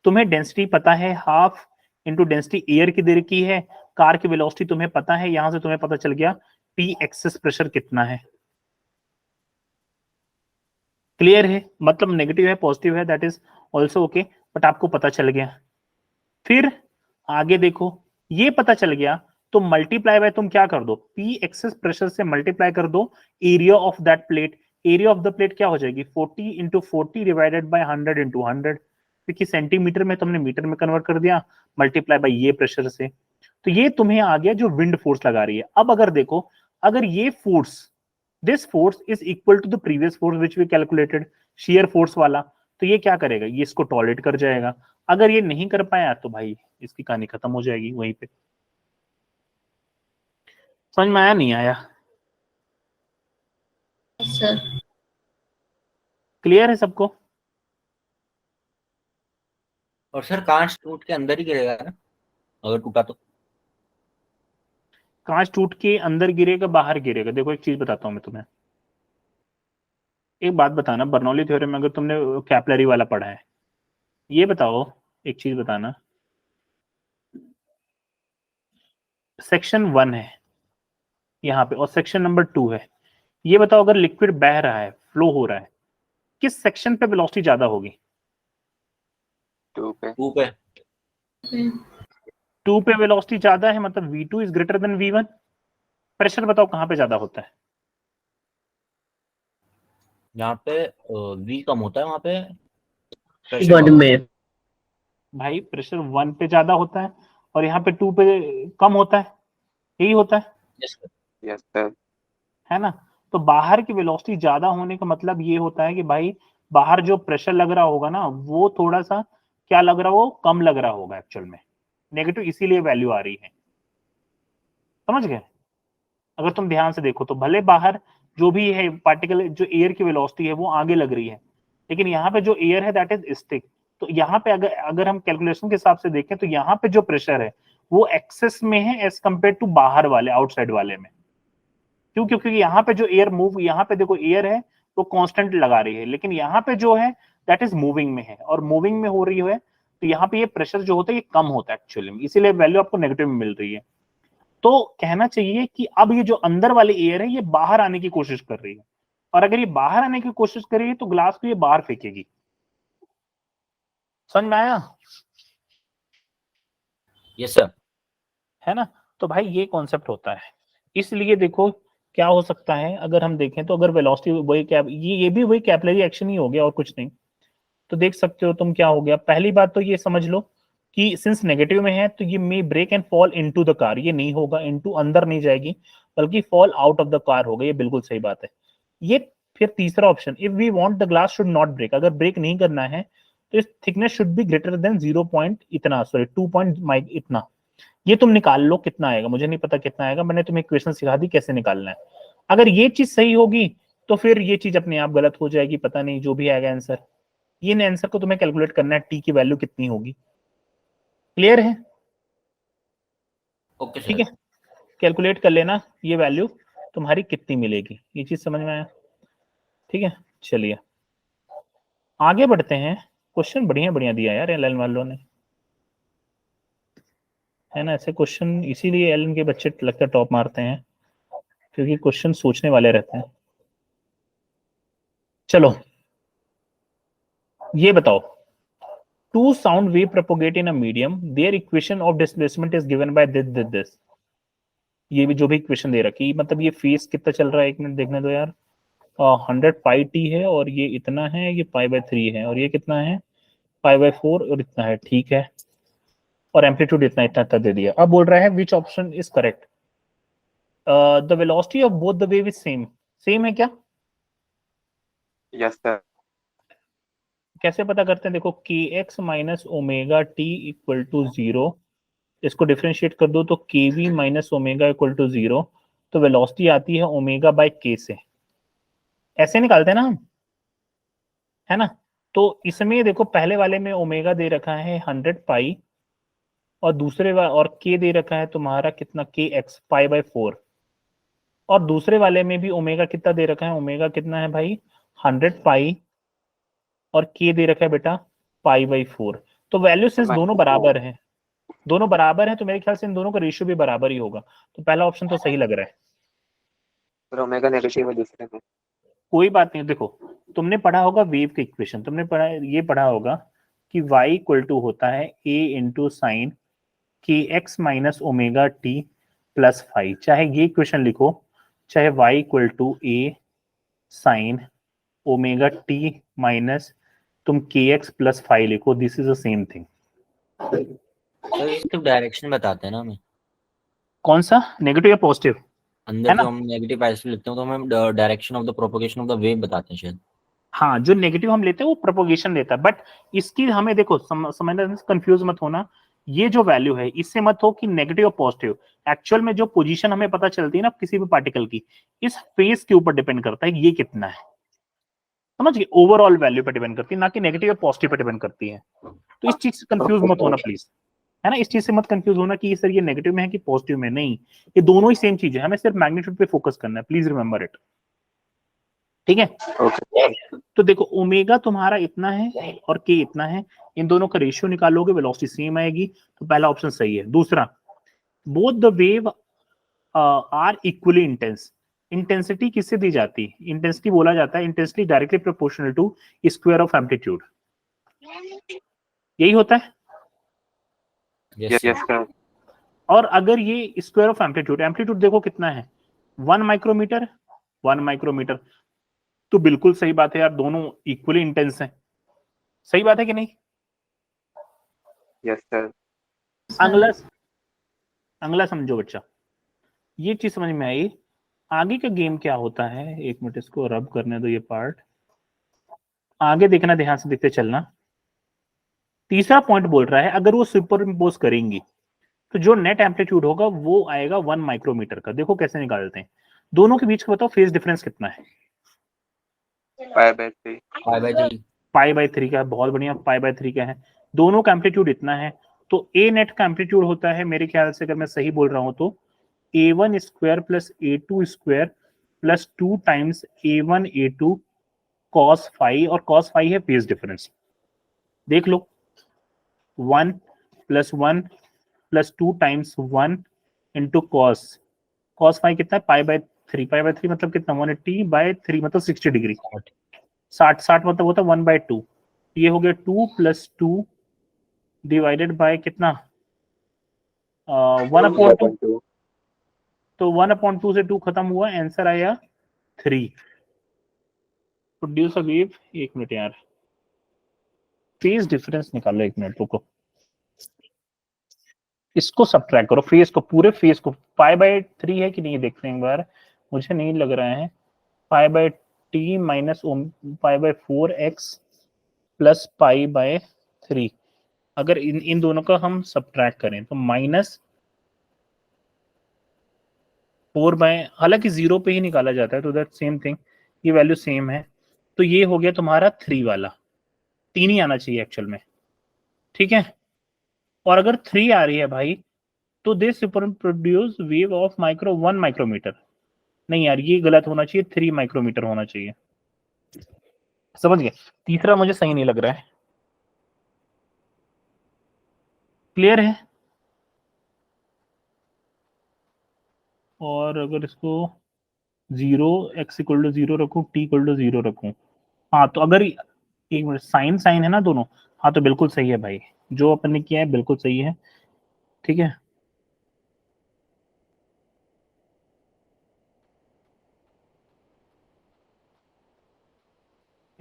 तुम्हें डेंसिटी पता है, हाफ इनटू डेंसिटी एयर की दे रखी है, कार की वेलोसिटी तुम्हें पता है, यहां से तुम्हें पता चल गया P एक्सेस प्रेशर कितना है, क्लियर है। मतलब नेगेटिव है पॉजिटिव है that is also okay, but आपको पता चल गया। फिर आगे देखो, ये पता चल गया तो मल्टीप्लाई बाय तुम क्या कर दो, पी एक्सेस प्रेशर से मल्टीप्लाई कर दो area of that plate, area of the plate क्या हो जाएगी 40 इंटू 40 डिवाइडेड बाय 100 इंटू 100, क्योंकि सेंटीमीटर में तुमने मीटर में कन्वर्ट कर दिया, मल्टीप्लाई बाय ये प्रेशर से, तो ये तुम्हें आ गया जो विंड फोर्स लगा रही है। अब अगर देखो, अगर ये force, this force is equal to the previous force which we calculated, shear force वाला, तो ये क्या करेगा, ये इसको टॉलरेट कर जाएगा। अगर ये नहीं कर पाया तो भाई इसकी कहानी खत्म हो जाएगी वहीं पे। समझ में आया नहीं आया? Yes sir. क्लियर है सबको? और सर कांच टूट के अंदर ही गिरेगा ना, अगर टूटा तो? कांच टूट के अंदर गिरेगा बाहर गिरेगा? देखो एक चीज बताता हूं मैं तुम्हें, एक बात बताना, बर्नौली थ्योरम में अगर तुमने कैपलरी वाला पढ़ा है, ये बताओ, एक चीज बताना, सेक्शन 1 है यहाँ पे और सेक्शन नंबर 2 है, ये बताओ अगर लिक्विड बह रहा है, फ्लो हो रहा है, किस सेक्शन पे वेलोसिटी ज्यादा होगी? 2 पे। 2 पे। 2 पे वेलोसिटी ज्यादा है, मतलब v2 is greater than v1, pressure बताओ कहाँ पे ज्यादा होता है? यहाँ पे वी कम होता है, वहाँ पे pressure वन कम होता में भाई प्रेशर 1 पे ज्यादा होता है और यहाँ पे 2 पे कम होता है, यही होता है, है। Yes, sir. Yes sir. है ना? तो बाहर की वेलोसिटी ज्यादा होने का मतलब ये होता है कि भाई बाहर जो प्रेशर लग रहा होगा ना वो थोड़ा सा क्या लग रहा, वो कम लग रहा होगा एक्चुअल में, नेगेटिव इसीलिए वैल्यू आ रही है, समझ गए? अगर तुम ध्यान से देखो तो भले बाहर जो भी है पार्टिकल, जो एयर की वेलोसिटी है वो आगे लग रही है, लेकिन यहाँ पे जो एयर है दैट इज स्टिक। तो यहाँ पे अगर अगर हम कैलकुलेशन के हिसाब से देखें तो यहाँ पे जो प्रेशर है वो एक्सेस में है एज कम्पेयर टू बाहर वाले, आउटसाइड वाले में। क्यों? क्योंकि यहाँ पे जो एयर मूव, यहाँ पे देखो एयर है वो कांस्टेंट लगा रही है, लेकिन यहाँ पे जो है दैट इज मूविंग में है, और मूविंग में हो रही है तो यहाँ पे ये प्रेशर जो होता है ये कम होता है एक्चुअली में, इसीलिए वैल्यू आपको नेगेटिव में मिल रही है। तो कहना चाहिए कि अब ये जो अंदर वाली एयर है ये बाहर आने की कोशिश कर रही है, और अगर ये बाहर आने की कोशिश कर रही है तो ग्लास को ये बाहर फेंकेगी। समझ में आया? Yes, sir. है ना? तो भाई ये कॉन्सेप्ट होता है। इसलिए देखो क्या हो सकता है, अगर हम देखें तो अगर वेलोसिटी वही कैप, ये भी वही कैपिलरी एक्शन ही हो गया और कुछ नहीं। तो देख सकते हो तुम क्या हो गया, पहली बात तो ये समझ लो कि सिंस नेगेटिव में है तो ये may break and fall into the car, ये नहीं होगा, इनटू अंदर नहीं जाएगी बल्कि fall out of the car होगा, ये बिल्कुल सही बात है। ये फिर तीसरा option, if we want the glass should not break, अगर ब्रेक नहीं करना है तो इस thickness should be greater than 0 point इतना, सॉरी 2 पॉइंट माइक इतना। ये तुम निकाल लो कितना आएगा, मुझे नहीं पता कितना आएगा, मैंने तुम्हें इक्वेशन सिखा दी कैसे निकालना है। अगर ये चीज सही होगी तो फिर ये चीज अपने आप गलत हो जाएगी, पता नहीं जो भी आएगा आंसर। ये आंसर को तुम्हें कैलकुलेट करना है, टी की वैल्यू कितनी होगी। क्लियर है? Okay, ठीक sir. है, कैलकुलेट कर लेना ये वैल्यू तुम्हारी कितनी मिलेगी, ये चीज समझ में आया? ठीक है, चलिए आगे बढ़ते हैं। क्वेश्चन बढ़िया बढ़िया दिया यार एलएन वालों ने, है ना? ऐसे क्वेश्चन इसीलिए एलएन के बच्चे लगता है टॉप मारते हैं, क्योंकि क्वेश्चन सोचने वाले रहते हैं। चलो ये बताओ, two sound wave propagate in a medium, their equation of displacement is given by this. ये भी जो भी इक्वेशन दे रखी, मतलब ये फेस कितना चल रहा है, एक मिनट देखने दो यार। 100 पाई टी है और ये इतना है, ये पाई/3 है, और ये कितना है पाई/4 और इतना है, ठीक है। और एम्पलीट्यूड इतना इतना इतना दे दिया। अब बोल रहा है which option is correct, the velocity of both the wave is same. Same है क्या? Yes sir. कैसे पता करते हैं? देखो k x minus omega t equal to 0, इसको डिफरेंशिएट कर दो तो k v minus omega equal to 0, तो वेलोसिटी आती है ओमेगा बाय के से, ऐसे निकालते हैं ना हम, है ना? तो इसमें देखो पहले वाले में ओमेगा दे रखा है 100 पाई, और दूसरे और के दे रखा है तुम्हारा कितना, के एक्स पाई/4, और दूसरे वाले में भी ओमेगा कितना दे रखा है, ओमेगा कितना है भाई 100 पाई, और के दे रखा है बेटा पाई/4। तो वैल्यू सिंस दोनों बराबर है, दोनों बराबर है, तो मेरे ख्याल से इन दोनों का रेशियो भी बराबर ही होगा, तो पहला ऑप्शन तो सही लग रहा है। सर ओमेगा नेगेटिव है दूसरे में। कोई बात नहीं, देखो तुमने पढ़ा होगा वेव का इक्वेशन, तुमने पढ़ा होगा कि y इक्वल टू होता है a into sine k x minus omega t plus five, चाहे ये इक्वेशन लिखो चाहे y equal to a sine omega t minus तुम के एक्स प्लस फाइव लिखो, this is the same thing. Sir इसके डायरेक्शन बताते हैं ना हमें, कौन सा, नेगेटिव या पॉजिटिव? है अंदर ना? जो हम नेगेटिव ऐसे लिखते हैं तो हमें direction of the propagation of the wave बताते हैं शायद। हाँ, जो नेगेटिव हम लेते हैं वो प्रोपोगेशन लेता है, बट इसकी हमें देखो समझना, कंफ्यूज मत होना, ये जो वैल्यू है इससे मत हो कि नेगेटिव और पॉजिटिव, एक्चुअल में जो पोजीशन हमें पता चलती है ना किसी भी पार्टिकल की, इस फेस के ऊपर डिपेंड करता है ये कितना है, समझ गए? ओवरऑल वैल्यू पर डिपेंड करती है, ना कि नेगेटिव और पॉजिटिव पर डिपेंड करती है। तो इस चीज से कंफ्यूज मत होना प्लीज, है ना? इस चीज से मत कंफ्यूज होना कि सर ये नेगेटिव में है कि पॉजिटिव में, नहीं, ये दोनों ही सेम चीज है, हमें सिर्फ मैग्नीट्यूड पे फोकस करना है, प्लीज रिमेंबर इट। ठीक है, तो देखो ओमेगा तुम्हारा इतना है और के इतना है, इन दोनों का रेशियो निकालोगे वेलोसिटी सेम आएगी, तो पहला ऑप्शन सही है। दूसरा, both the wave are equally intense, intensity किससे दी जाती है? इंटेंसिटी बोला जाता है intensity directly proportional to square of amplitude, यही होता है। Yes sir. सर। और अगर ये स्क्वायर ऑफ एम्पलीट्यूड, एम्पलीट्यूड देखो कितना है, 1 माइक्रोमीटर 1 माइक्रोमीटर। तो बिल्कुल सही बात है यार, दोनों इक्वली इंटेंस हैं। सही बात है कि नहीं? Yes sir. अगला अगला समझो बच्चा, ये चीज समझ में आई। आगे का गेम क्या होता है, एक मिनट इसको रब करने दो, ये पार्ट आगे देखना, ध्यान से देखते चलना। तीसरा पॉइंट बोल रहा है अगर वो सुपर इम्पोज करेंगी तो जो नेट एम्पलीट्यूड होगा वो आएगा 1 माइक्रोमीटर का। देखो कैसे निकालते हैं, दोनों के बीच का बताओ फेज डिफरेंस कितना है? π/3। π/3। π/3 का है, बहुत बढ़िया, π/3 का है। दोनों का एम्पलीट्यूड इतना है, तो ए नेट का एम्पलीट्यूड होता है मेरे ख्याल से, अगर मैं सही बोल रहा हूं तो a1 square plus a2 square plus 2 times a1 a2 cos phi, और cos फाई है फेज डिफरेंस। देख लो 1 plus 1 plus 2 times 1 into cos phi कितना है? π/3। π/3 मतलब कितना? 180/3 मतलब 60 डिग्री। 60 मतलब होता है 1/2। ये हो गया 2 प्लस 2 डिवाइडेड बाय कितना? 1/2। तो 1/2 से 2 खत्म हुआ, आंसर आया 3। प्रोड्यूस अ वेव, एक मिनट यार, फेज डिफरेंस निकालो, एक मिनट रुको, इसको सब्ट्रैक्ट करो, फेज को, पूरे फेज को। π/3 है कि नहीं देखते हैं एक बार, मुझे नहीं लग रहा है। π/t माइनस π/4x प्लस π/3, अगर इन दोनों का हम सब्ट्रैक्ट करें तो माइनस 4, हालांकि 0 पे ही निकाला जाता है तो दैट सेम थिंग, ये वैल्यू सेम है। तो ये हो गया तुम्हारा 3 वाला, 3 ही आना चाहिए एक्चुअल में, ठीक है। और अगर 3 आ रही है भाई तो they super produce wave of 1 micrometre. नहीं यार, ये गलत होना चाहिए, 3 माइक्रोमीटर होना चाहिए। समझ गए? तीसरा मुझे सही नहीं लग रहा है। क्लियर है? और अगर इसको 0 x इक्वल टू 0 रखूं, t इक्वल टू 0 रखूं, हाँ तो अगर एक मिनट, साइन साइन है ना दोनों, हाँ तो बिल्कुल सही है भाई, जो अपन ने किया है बिल्कुल सही है, ठीक है।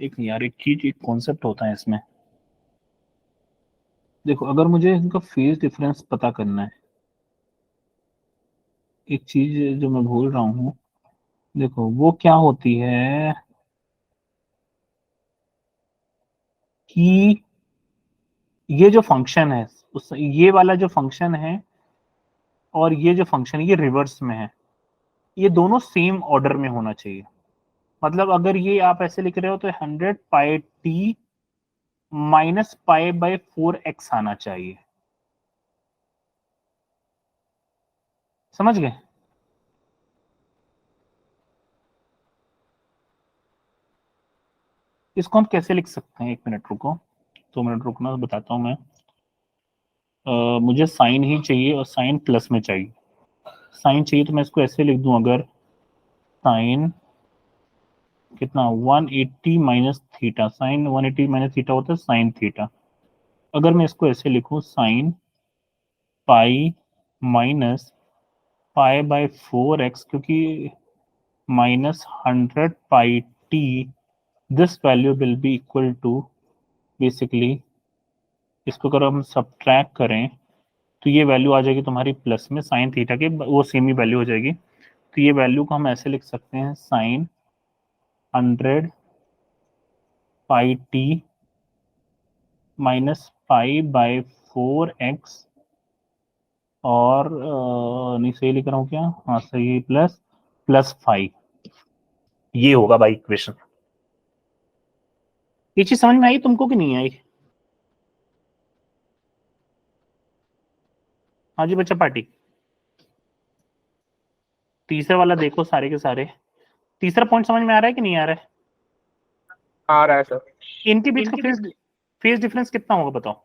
एक नहीं यार, एक चीज, एक कॉन्सेप्ट होता है इसमें। देखो अगर मुझे इनका फेज डिफरेंस पता करना है, एक चीज जो मैं भूल रहा हूँ, देखो वो क्या होती है कि ये जो फंक्शन है, उस ये वाला जो फंक्शन है और ये जो फंक्शन है ये रिवर्स में है, ये दोनों सेम ऑर्डर में होना चाहिए। मतलब अगर ये आप ऐसे लिख रहे हो तो 100πt माइनस π/4x आना चाहिए। समझ गए? इसको हम कैसे लिख सकते हैं, 1 मिनट रुको, 2 मिनट रुकना, बताता हूं मैं। मुझे साइन ही चाहिए और साइन प्लस में चाहिए। साइन चाहिए तो मैं इसको ऐसे लिख दूं, अगर साइन कितना 180 minus theta, sine 180 minus theta होता है साइन थीटा। अगर मैं इसको ऐसे लिखूं साइन पाई माइनस π/4x, क्योंकि minus 100πt, this value will be equal to, basically इसको अगर हम सब्ट्रैक्ट करें तो ये वैल्यू आ जाएगी तुम्हारी प्लस में, साइन थीटा के वो सेम ही वैल्यू हो जाएगी। तो ये वैल्यू को हम ऐसे लिख सकते हैं, साइन 100πt माइनस π/4x, और नहीं सही लिख रहा हूँ क्या? हाँ सही, प्लस प्लस 5। ये होगा भाई इक्वेशन। ये चीज समझ में आई तुमको कि नहीं आई? हाँ जी बच्चा पार्टी, तीसरा वाला देखो सारे के सारे, तीसरा पॉइंट समझ में आ रहा है कि नहीं आ रहा है? आ रहा है सर। इनके बीच का फेज डिफरेंस कितना होगा बताओ?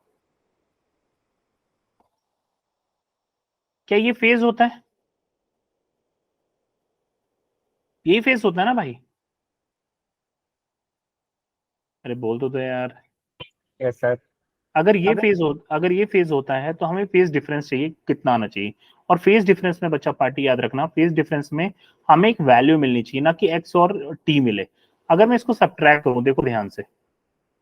क्या ये फेज होता है? यही फेज होता है ना भाई? अरे बोल तो दो यार। Yes sir. अगर ये फेज होता है तो हमें फेज डिफरेंस चाहिए कितना आना चाहिए, और फेज डिफरेंस में बच्चा पार्टी याद रखना, फेज डिफरेंस में हमें एक वैल्यू मिलनी चाहिए, ना कि एक्स और टी मिले। अगर मैं इसको सब्ट्रैक्ट करूं, देखो ध्यान से,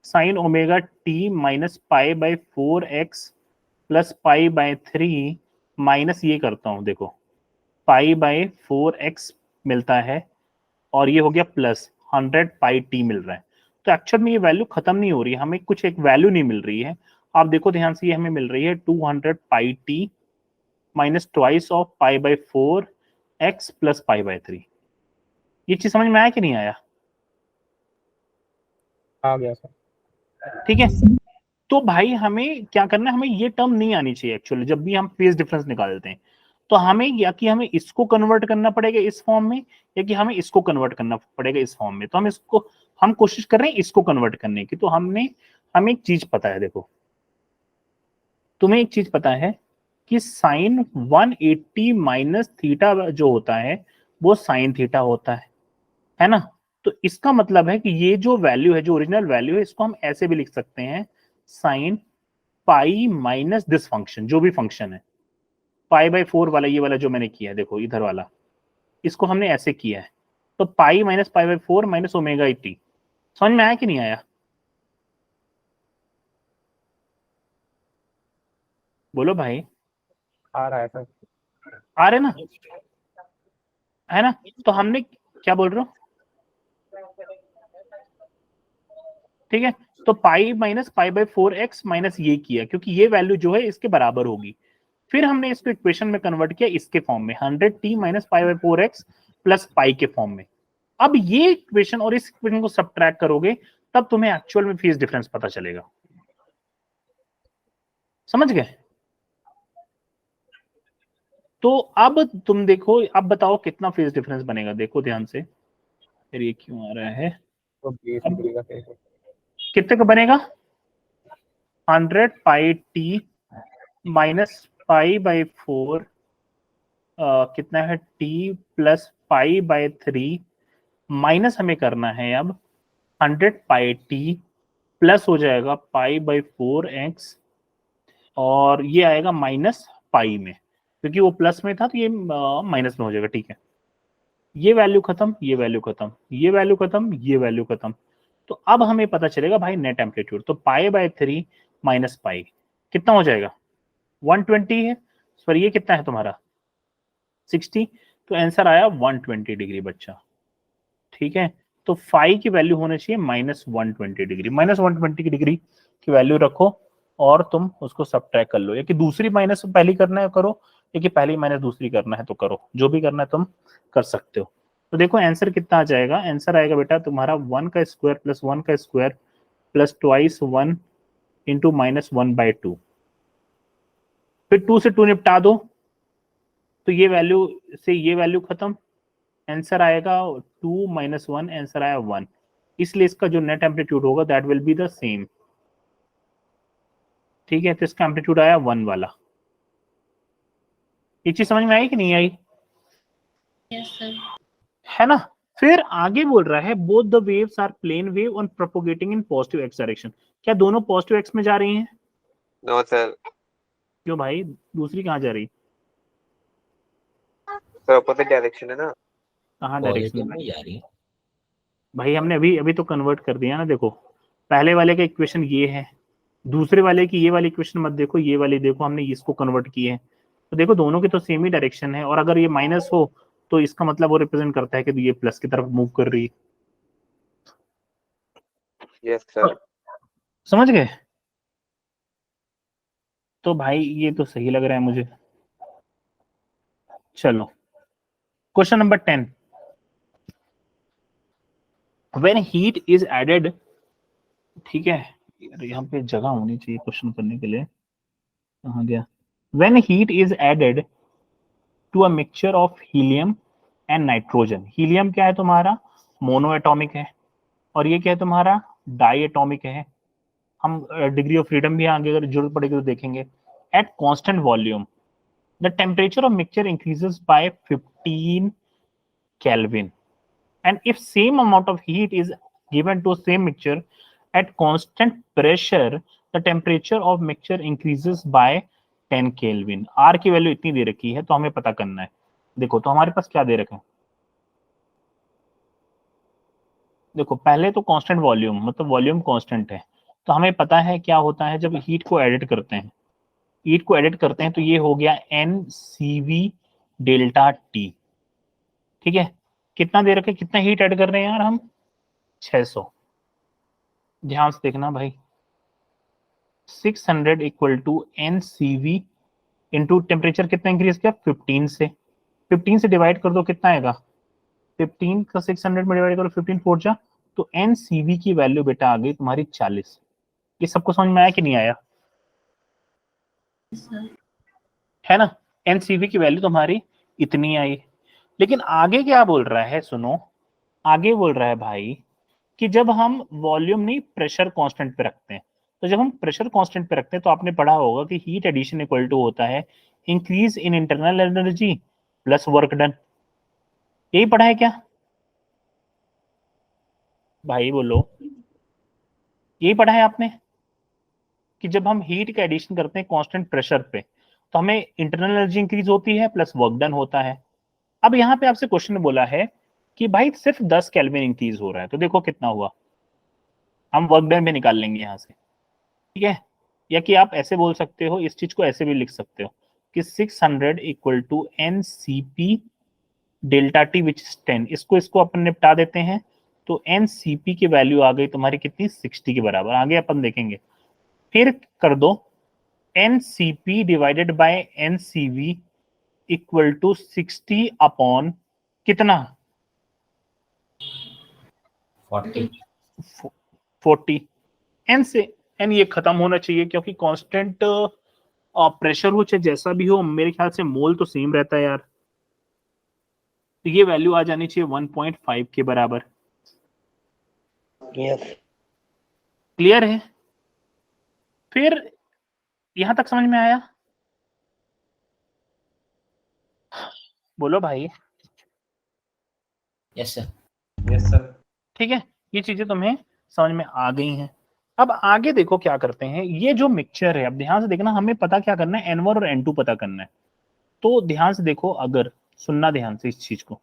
sign omega t minus pi by 4x प्लस पाई बाई 3 माइनस ये करता हूं, देखो पाई बाई 4x मिलता है और ये हो गया प्लस 100 पाई टी मिल रहा है। तो एक्चुअल में ये वैल्यू खत्म नहीं हो रही है, हमें कुछ एक वैल्यू नहीं मिल रही है। आप देखो ध्यान से, ये हमें मिल रही है 200 pi T minus twice of pi by 4x प्लस पाई बाई 3। ये चीज समझ में आया कि नहीं आया? आ गया सर। ठीक है, तो भाई हमें क्या करना है, हमें ये टर्म नहीं आनी चाहिए एक्चुअली जब भी हम फेज डिफरेंस निकालते हैं। तो हमें या कि हमें इसको कन्वर्ट करना पड़ेगा इस फॉर्म में, या कि हमें इसको कन्वर्ट करना पड़ेगा इस फॉर्म में। तो हम कोशिश कर रहे हैं इसको कन्वर्ट करने की। तो हमें एक चीज पता है, देखो तुम्हें एक चीज पता है कि साइन 180 माइनस थीटा जो होता है वो साइन थीटा होता है ना। तो इसका मतलब है कि ये जो वैल्यू है, जो ओरिजिनल वैल्यू है, इसको हम ऐसे भी लिख सकते हैं, sine pi minus this function, जो भी फंक्शन है पाई बाई 4 वाला, ये वाला जो मैंने किया है, देखो इधर वाला, इसको हमने ऐसे किया है। तो pi minus pi by 4 minus omega T. समझ में आया कि नहीं आया? बोलो भाई। आ रहा है सर। आ रहे ना, है ना? तो हमने क्या बोल रहे हो, ठीक है? तो pi minus pi by 4x minus ये किया, क्योंकि ये वैल्यू जो है इसके बराबर होगी। फिर हमने इसको इक्वेशन में कन्वर्ट किया इसके फॉर्म में, 100t minus pi by 4x प्लस पाई के फॉर्म में। अब ये इक्वेशन और इस इक्वेशन को सब्ट्रैक्ट करोगे तब तुम्हें एक्चुअल में फेज डिफरेंस पता चलेगा। समझ गए? तो अब तुम देखो, अब बताओ कितना फेज डिफरेंस बनेगा, देखो ध्यान से। फिर ये क्यों आ रहा है? तो 20 डिग्री का फेज है। कितने का बनेगा? 100 पाई टी माइनस पाई बाई 4 कितना है, T plus pi by 3 minus हमें करना है अब 100 पाई टी प्लस हो जाएगा पाई बाई 4x और ये आएगा माइनस पाई में, क्योंकि वो प्लस में था तो ये माइनस में हो जाएगा। ठीक है, ये वैल्यू खत्म, ये वैल्यू खत्म, ये वैल्यू खत्म, ये वैल्यू खत्म। तो अब हमें पता चलेगा भाई नेट एम्पलीट्यूड। तो पाई बाई 3 माइनस पाई कितना हो जाएगा? 120 है। पर ये कितना है तुम्हारा? 60। तो आंसर आया 120 डिग्री बच्चा। ठीक है, तो फाई की वैल्यू होनी चाहिए माइनस 120 डिग्री। माइनस 120 डिग्री की वैल्यू रखो और तुम उसको सब्ट्रैक्ट कर लो, या कि दूसरी माइनस पहली करना है करो, या कि पहली माइनस दूसरी करना है तो करो, जो भी करना है तुम कर सकते हो। तो देखो आंसर कितना आ जाएगा। आंसर आएगा बेटा तुम्हारा 1 का स्क्वायर प्लस 1 का square plus twice 1 into minus 1/2। फिर 2 से 2 निपटा दो तो ये वैल्यू से ये वैल्यू खत्म। आंसर आएगा 2 माइनस 1, आंसर आया 1। इसलिए इसका जो नेट एम्पलीट्यूड होगा that will be the same. ठीक है, तो इसका एम्पलीट्यूड आया 1 वाला। ये चीज समझ में आई कि नहीं आई? Yes sir. है ना? फिर आगे बोल रहा है both the waves are plane wave on propagating in positive x direction. क्या दोनों पॉजिटिव एक्स में जा रही हैं? No sir. क्यों भाई, दूसरी कहाँ जा रही? सर अपोजिट डायरेक्शन है ना। कहाँ डायरेक्शन पॉजिटिव में में जा रही है। भाई? हमने अभी तो कन्वर्ट कर दिया ना। देखो पहले वाले का इक्वेशन ये है, दूसरे वाले की ये वाली इक्वेशन मत देखो, ये वाली देखो, हमने इसको कन्वर्ट किए हैं। तो देखो दोनों की तो सेम ही डायरेक्शन है, और अगर ये माइनस हो तो इसका मतलब वो रिप्रेजेंट करता है कि ये प्लस की तरफ मूव कर रही है। Yes sir. समझ गए? तो भाई ये तो सही लग रहा है मुझे। चलो question number 10। When heat is added, ठीक है यार यहाँ पे जगह होनी चाहिए क्वेश्चन करने के लिए, कहाँ गया? When heat is added to a mixture of helium and nitrogen. Helium क्या है तुम्हारा? मोनो एटॉमिक है, और ये क्या है तुम्हारा? डाई एटॉमिक है। हम डिग्री ऑफ फ्रीडम भी आगे अगर जरूरत पड़ेगी तो देखेंगे। At constant volume the temperature of mixture increases by 15 Kelvin, and if same amount of heat is given to same mixture at constant pressure, the temperature of mixture increases by 10 kelvin. R की वैल्यू इतनी दे रखी है तो हमें पता करना है। देखो तो हमारे पास क्या दे रखा है, देखो पहले तो कांस्टेंट वॉल्यूम, मतलब वॉल्यूम कांस्टेंट है, तो हमें पता है क्या होता है जब हीट को एडिट करते हैं, हीट को एडिट करते हैं तो ये हो गया n c v delta t. ठीक है, कितना दे रखे, कितना हीट ऐड कर रहे हैं यार हम, 600। ध्यान से देखना भाई, 600 equal to n c v into temperature कितना इंक्रीज किया, 15 से, 15 से डिवाइड कर दो कितना आएगा, 15 का 600 में डिवाइड करो, 15 फोर जा, तो एन सी वी की वैल्यू बेटा आ गई तुम्हारी 40। ये सबको समझ में आया कि नहीं आया, सर है ना। एन सी वी की वैल्यू तुम्हारी इतनी आई। लेकिन आगे क्या बोल रहा है, सुनो, आगे बोल रहा है भाई कि जब हम वॉल्यूम नहीं प्रेशर कांस्टेंट पे रखते हैं, तो जब हम प्रेशर कांस्टेंट पे रखते हैं तो आपने पढ़ा होगा कि हीट एडिशन इक्वल टू होता है increase in internal energy plus work done. यही पढ़ा है क्या भाई, बोलो, यही पढ़ा है आपने कि जब हम हीट का एडिशन करते हैं कांस्टेंट प्रेशर पे तो हमें इंटरनल एनर्जी इंक्रीज होती है प्लस वर्क डन होता है। अब यहाँ पे आपसे क्वेश्चन बोला है कि भाई सिर्फ 10 केल्विन इंक्रीज हो रहा है, तो देखो कितना हुआ, हम वर्क डन भी निकाल लेंगे यहाँ से। ठीक है, या कि आप ऐसे बोल सकते हो, इस चीज को ऐसे भी लिख सकते हो कि 600 equal to n c p delta t which is 10। इसको इसको अपन निपटा देते हैं, तो एन सी पी की वैल्यू आ गई तुम्हारी कितनी, 60 के बराबर। आगे अपन देखेंगे, फिर कर दो n c p divided by n c v equal to 60 upon कितना, 40। 40। एन से एन ये खत्म होना चाहिए क्योंकि कांस्टेंट प्रेशर हो चाहे जैसा भी हो, मेरे ख्याल से मोल तो सेम रहता है यार, तो ये वैल्यू आ जानी चाहिए 1.5 के बराबर। यस क्लियर है, फिर यहां तक समझ में आया, बोलो भाई। Yes sir. Yes sir. ठीक है, ये चीजें तुम्हें समझ में आ गई हैं। अब आगे देखो क्या करते हैं, ये जो मिक्सचर है, अब ध्यान से देखना, हमें पता क्या करना है, N1 और N2 पता करना है। तो ध्यान से देखो, अगर सुनना ध्यान से इस चीज को,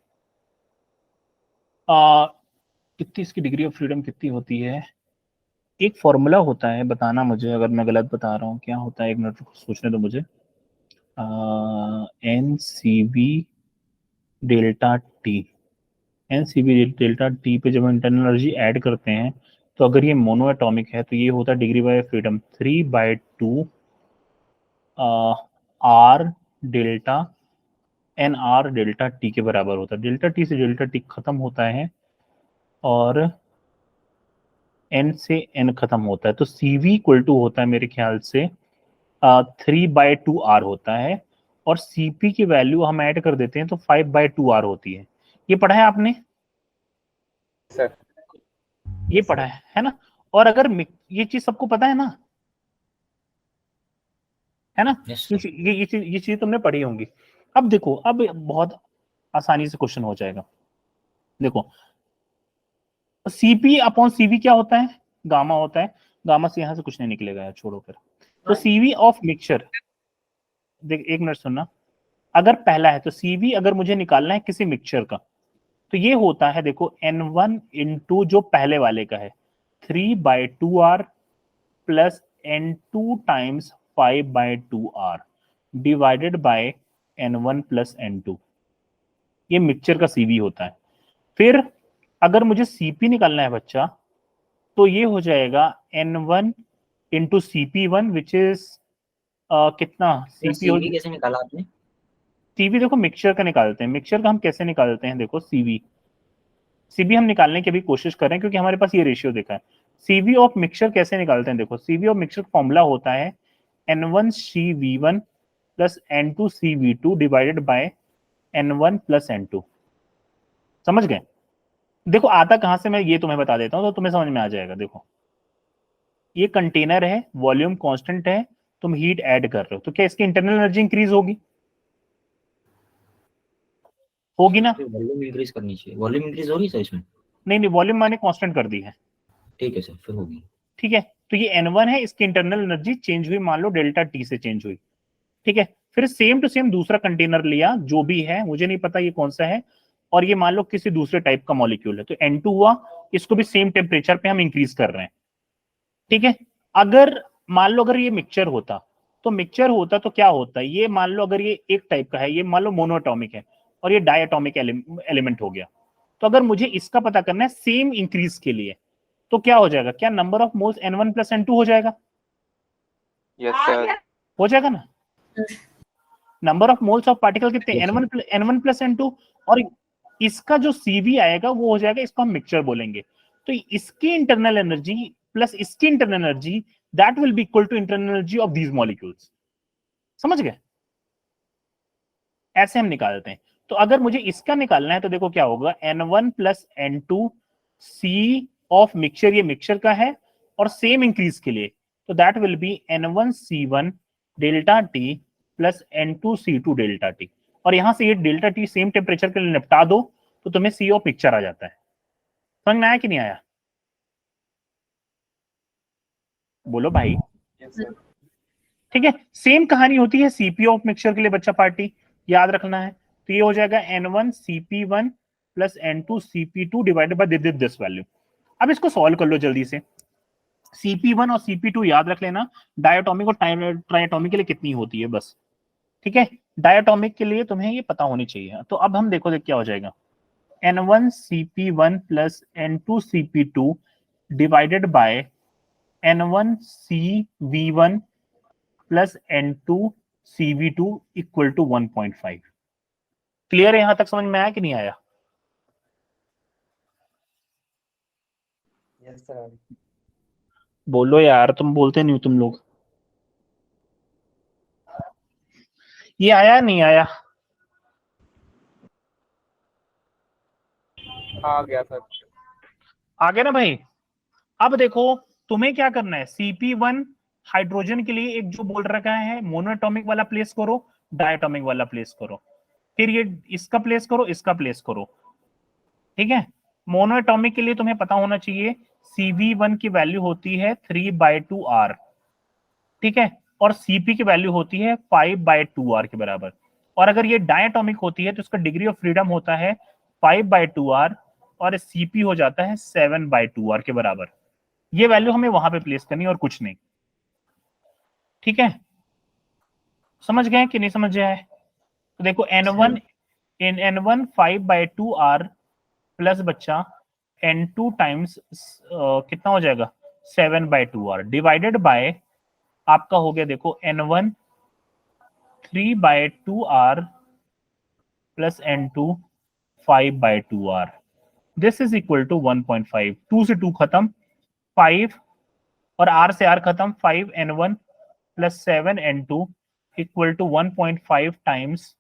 कितनी इसकी डिग्री ऑफ फ्रीडम कितनी होती है, एक फॉर्मूला होता है, बताना मुझे अगर मैं गलत बता रहा हूँ, क्या होता है, एक मिनट सोचने दो मुझे। N c b delta t, n c b delta t पे जब हम इंटरनल एनर्जी ऐड करते हैं, तो अगर ये मोनो एटॉमिक है तो ये होता है degree by freedom 3/2 R delta n R delta t के बराबर होता है। डेल्टा टी से डेल्टा टी खत्म होता है और एन से एन खत्म होता है, तो सी वी इक्वल टू होता है मेरे ख्याल से 3/2 आर होता है, और सीपी की वैल्यू हम ऐड कर देते हैं तो 5/2 आर होती है। ये पढ़ा है आपने, सर ये पढ़ा है ना। और अगर ये चीज सबको पता है ना, है ना, यस ये सर। ये चीज तुमने पढ़ी होंगी। अब देखो, अब बहुत आसानी से क्वेश्चन हो जाएगा। देखो सीपी अपॉन सीवी क्या होता है, गामा होता है, गामा से यहां से कुछ नहीं निकलेगा यार, छोड़ो फिर। तो सीवी ऑफ मिक्सचर, देख एक मिनट सुनना, अगर पहला है तो सीवी अगर मुझे निकालना है किसी मिक्सचर का, तो ये होता है देखो N1 इंटू जो पहले वाले का है 3/2 R plus N2 times 5/2 R divided by N1 plus N2। ये मिक्सचर का सीवी होता है। फिर अगर मुझे सीपी निकालना है बच्चा, तो ये हो जाएगा N1 into CP1 which is कितना, सर सीपी हो, सीवी कैसे निकाला आपने? सीवी देखो मिक्सचर का निकालते हैं, मिक्सचर का हम कैसे निकालते हैं, देखो सीवी, सीवी हम निकालने की भी कोशिश कर रहे हैं क्योंकि हमारे पास ये रेशियो देखा है। सीवी ऑफ मिक्सचर कैसे निकालते हैं, देखो सीवी ऑफ मिक्सचर फॉर्मूला होता है N1CV1 plus N2CV2 divided by N1 plus N2। समझ गए? देखो आता कहां से, मैं ये तुम्हें बता देता हूं तो तुम्हें समझ में आ जाएगा। देखो ये कंटेनर है, वॉल्यूम कांस्टेंट है, तुम हीट ऐड कर रहे हो, तो क्या इसकी इंटरनल एनर्जी इंक्रीज होगी, होगी ना? वॉल्यूम इंक्रीज करनी चाहिए, वॉल्यूम इंक्रीज होगी सर इसमें? नहीं नहीं, वॉल्यूम मैंने कांस्टेंट कर दी है। ठीक है सर, फिर होगी। ठीक है, तो ये N1 है, इसकी इंटरनल एनर्जी चेंज हुई, मान लो डेल्टा टी से चेंज हुई। ठीक है, फिर सेम टू सेम दूसरा कंटेनर लिया, जो भी है मुझे नहीं पता ये कौन सा है, और ये मान लो किसी दूसरे टाइप का मॉलिक्यूल है, तो N2 हुआ, इसको भी सेम टेम्परेचर पे हम इंक्रीज कर रहे हैं। ठीक है, अगर मान लो अगर ये मिक्सचर होता, तो मिक्सचर होता तो क्या होता है, ये मान लो अगर ये एक टाइप का है, ये मान लो मोनोएटॉमिक है और ये डायटॉमिक एलिमेंट हो गया, तो अगर मुझे इसका पता करना है सेम इंक्रीज के लिए, तो क्या हो जाएगा, क्या number of moles N1 plus N2 हो जाएगा? Yes sir. हो जाएगा ना। Number of moles of particle कितने, Yes, sir. N1 plus N2, और इसका जो CV आएगा वो हो जाएगा, इसको हम मिक्सचर बोलेंगे, तो इसकी इंटरनल एनर्जी प्लस इसकी internal energy, that will be equal to internal energy of these molecules. समझ गए? ऐसे हम निकालते हैं। तो अगर मुझे इसका निकालना है तो देखो क्या होगा, N1 plus N2 C of mixture, ये मिक्सचर का है, और सेम इंक्रीज के लिए, तो that will B N1 C1 delta T plus N2 C2 delta T, और यहां से ये डेल्टा T सेम टेम्परेचर के लिए निपटा दो, तो तुम्हें C ऑफ मिक्सचर आ जाता है। समझ में आया कि नहीं आया? बोलो भाई। Yes sir. ठीक है, सेम कहानी होती है CP ऑफ मिक्सचर के लिए, बच्चा पार्टी याद रखना है, तो ये हो जाएगा N1 CP1 plus N2 CP2 divided by this value. अब इसको सॉल्व कर लो जल्दी से। CP1 और CP2 याद रख लेना, डायटोमिक और ट्राइटोमिक के लिए कितनी होती है बस। ठीक है, डायटोमिक के लिए तुम्हें ये पता होनी चाहिए। तो अब हम देखो क्या हो जाएगा, N1 CP1 plus N2 CP2 divided by N1 CV1 plus N2 CV2 equal to 1.5। Clear है? यहां तक समझ में आया कि नहीं आया? Yes sir. बोलो यार, तुम बोलते नहीं हो तुम लोग। ये आया नहीं आया? आ गया सर। आ गया ना भाई। अब देखो तुम्हें क्या करना है, CP1 हाइड्रोजन के लिए एक जो बोल रखा है मोनोएटॉमिक वाला प्लेस करो, डायटोमिक वाला प्लेस करो, फिर ये इसका प्लेस करो, इसका प्लेस करो। ठीक है, मोनोएटॉमिक के लिए तुम्हें पता होना चाहिए CV1 की वैल्यू होती है 3/2R। ठीक है, और CP की वैल्यू होती है 5/2R के बराबर, और अगर ये डायटोमिक होती है तो इसका डिग्री ऑफ फ्रीडम होता है 5/2R, और CP हो जाता है 7/2R के बराबर। ये वैल्यू हमें वहां पे प्लेस करनी और कुछ नहीं। ठीक है, समझ गए कि नहीं समझ आए? तो देखो N1 N1 5/2R प्लस बच्चा N2 टाइम्स कितना हो जाएगा 7/2R डिवाइडेड बाय आपका हो गया देखो N1 3/2R plus N2 5/2R, this is equal to 1.5। 2 से 2 खत्म, 5 और R से R खत्म, 5N1 plus 7N2 equal to 1.5 times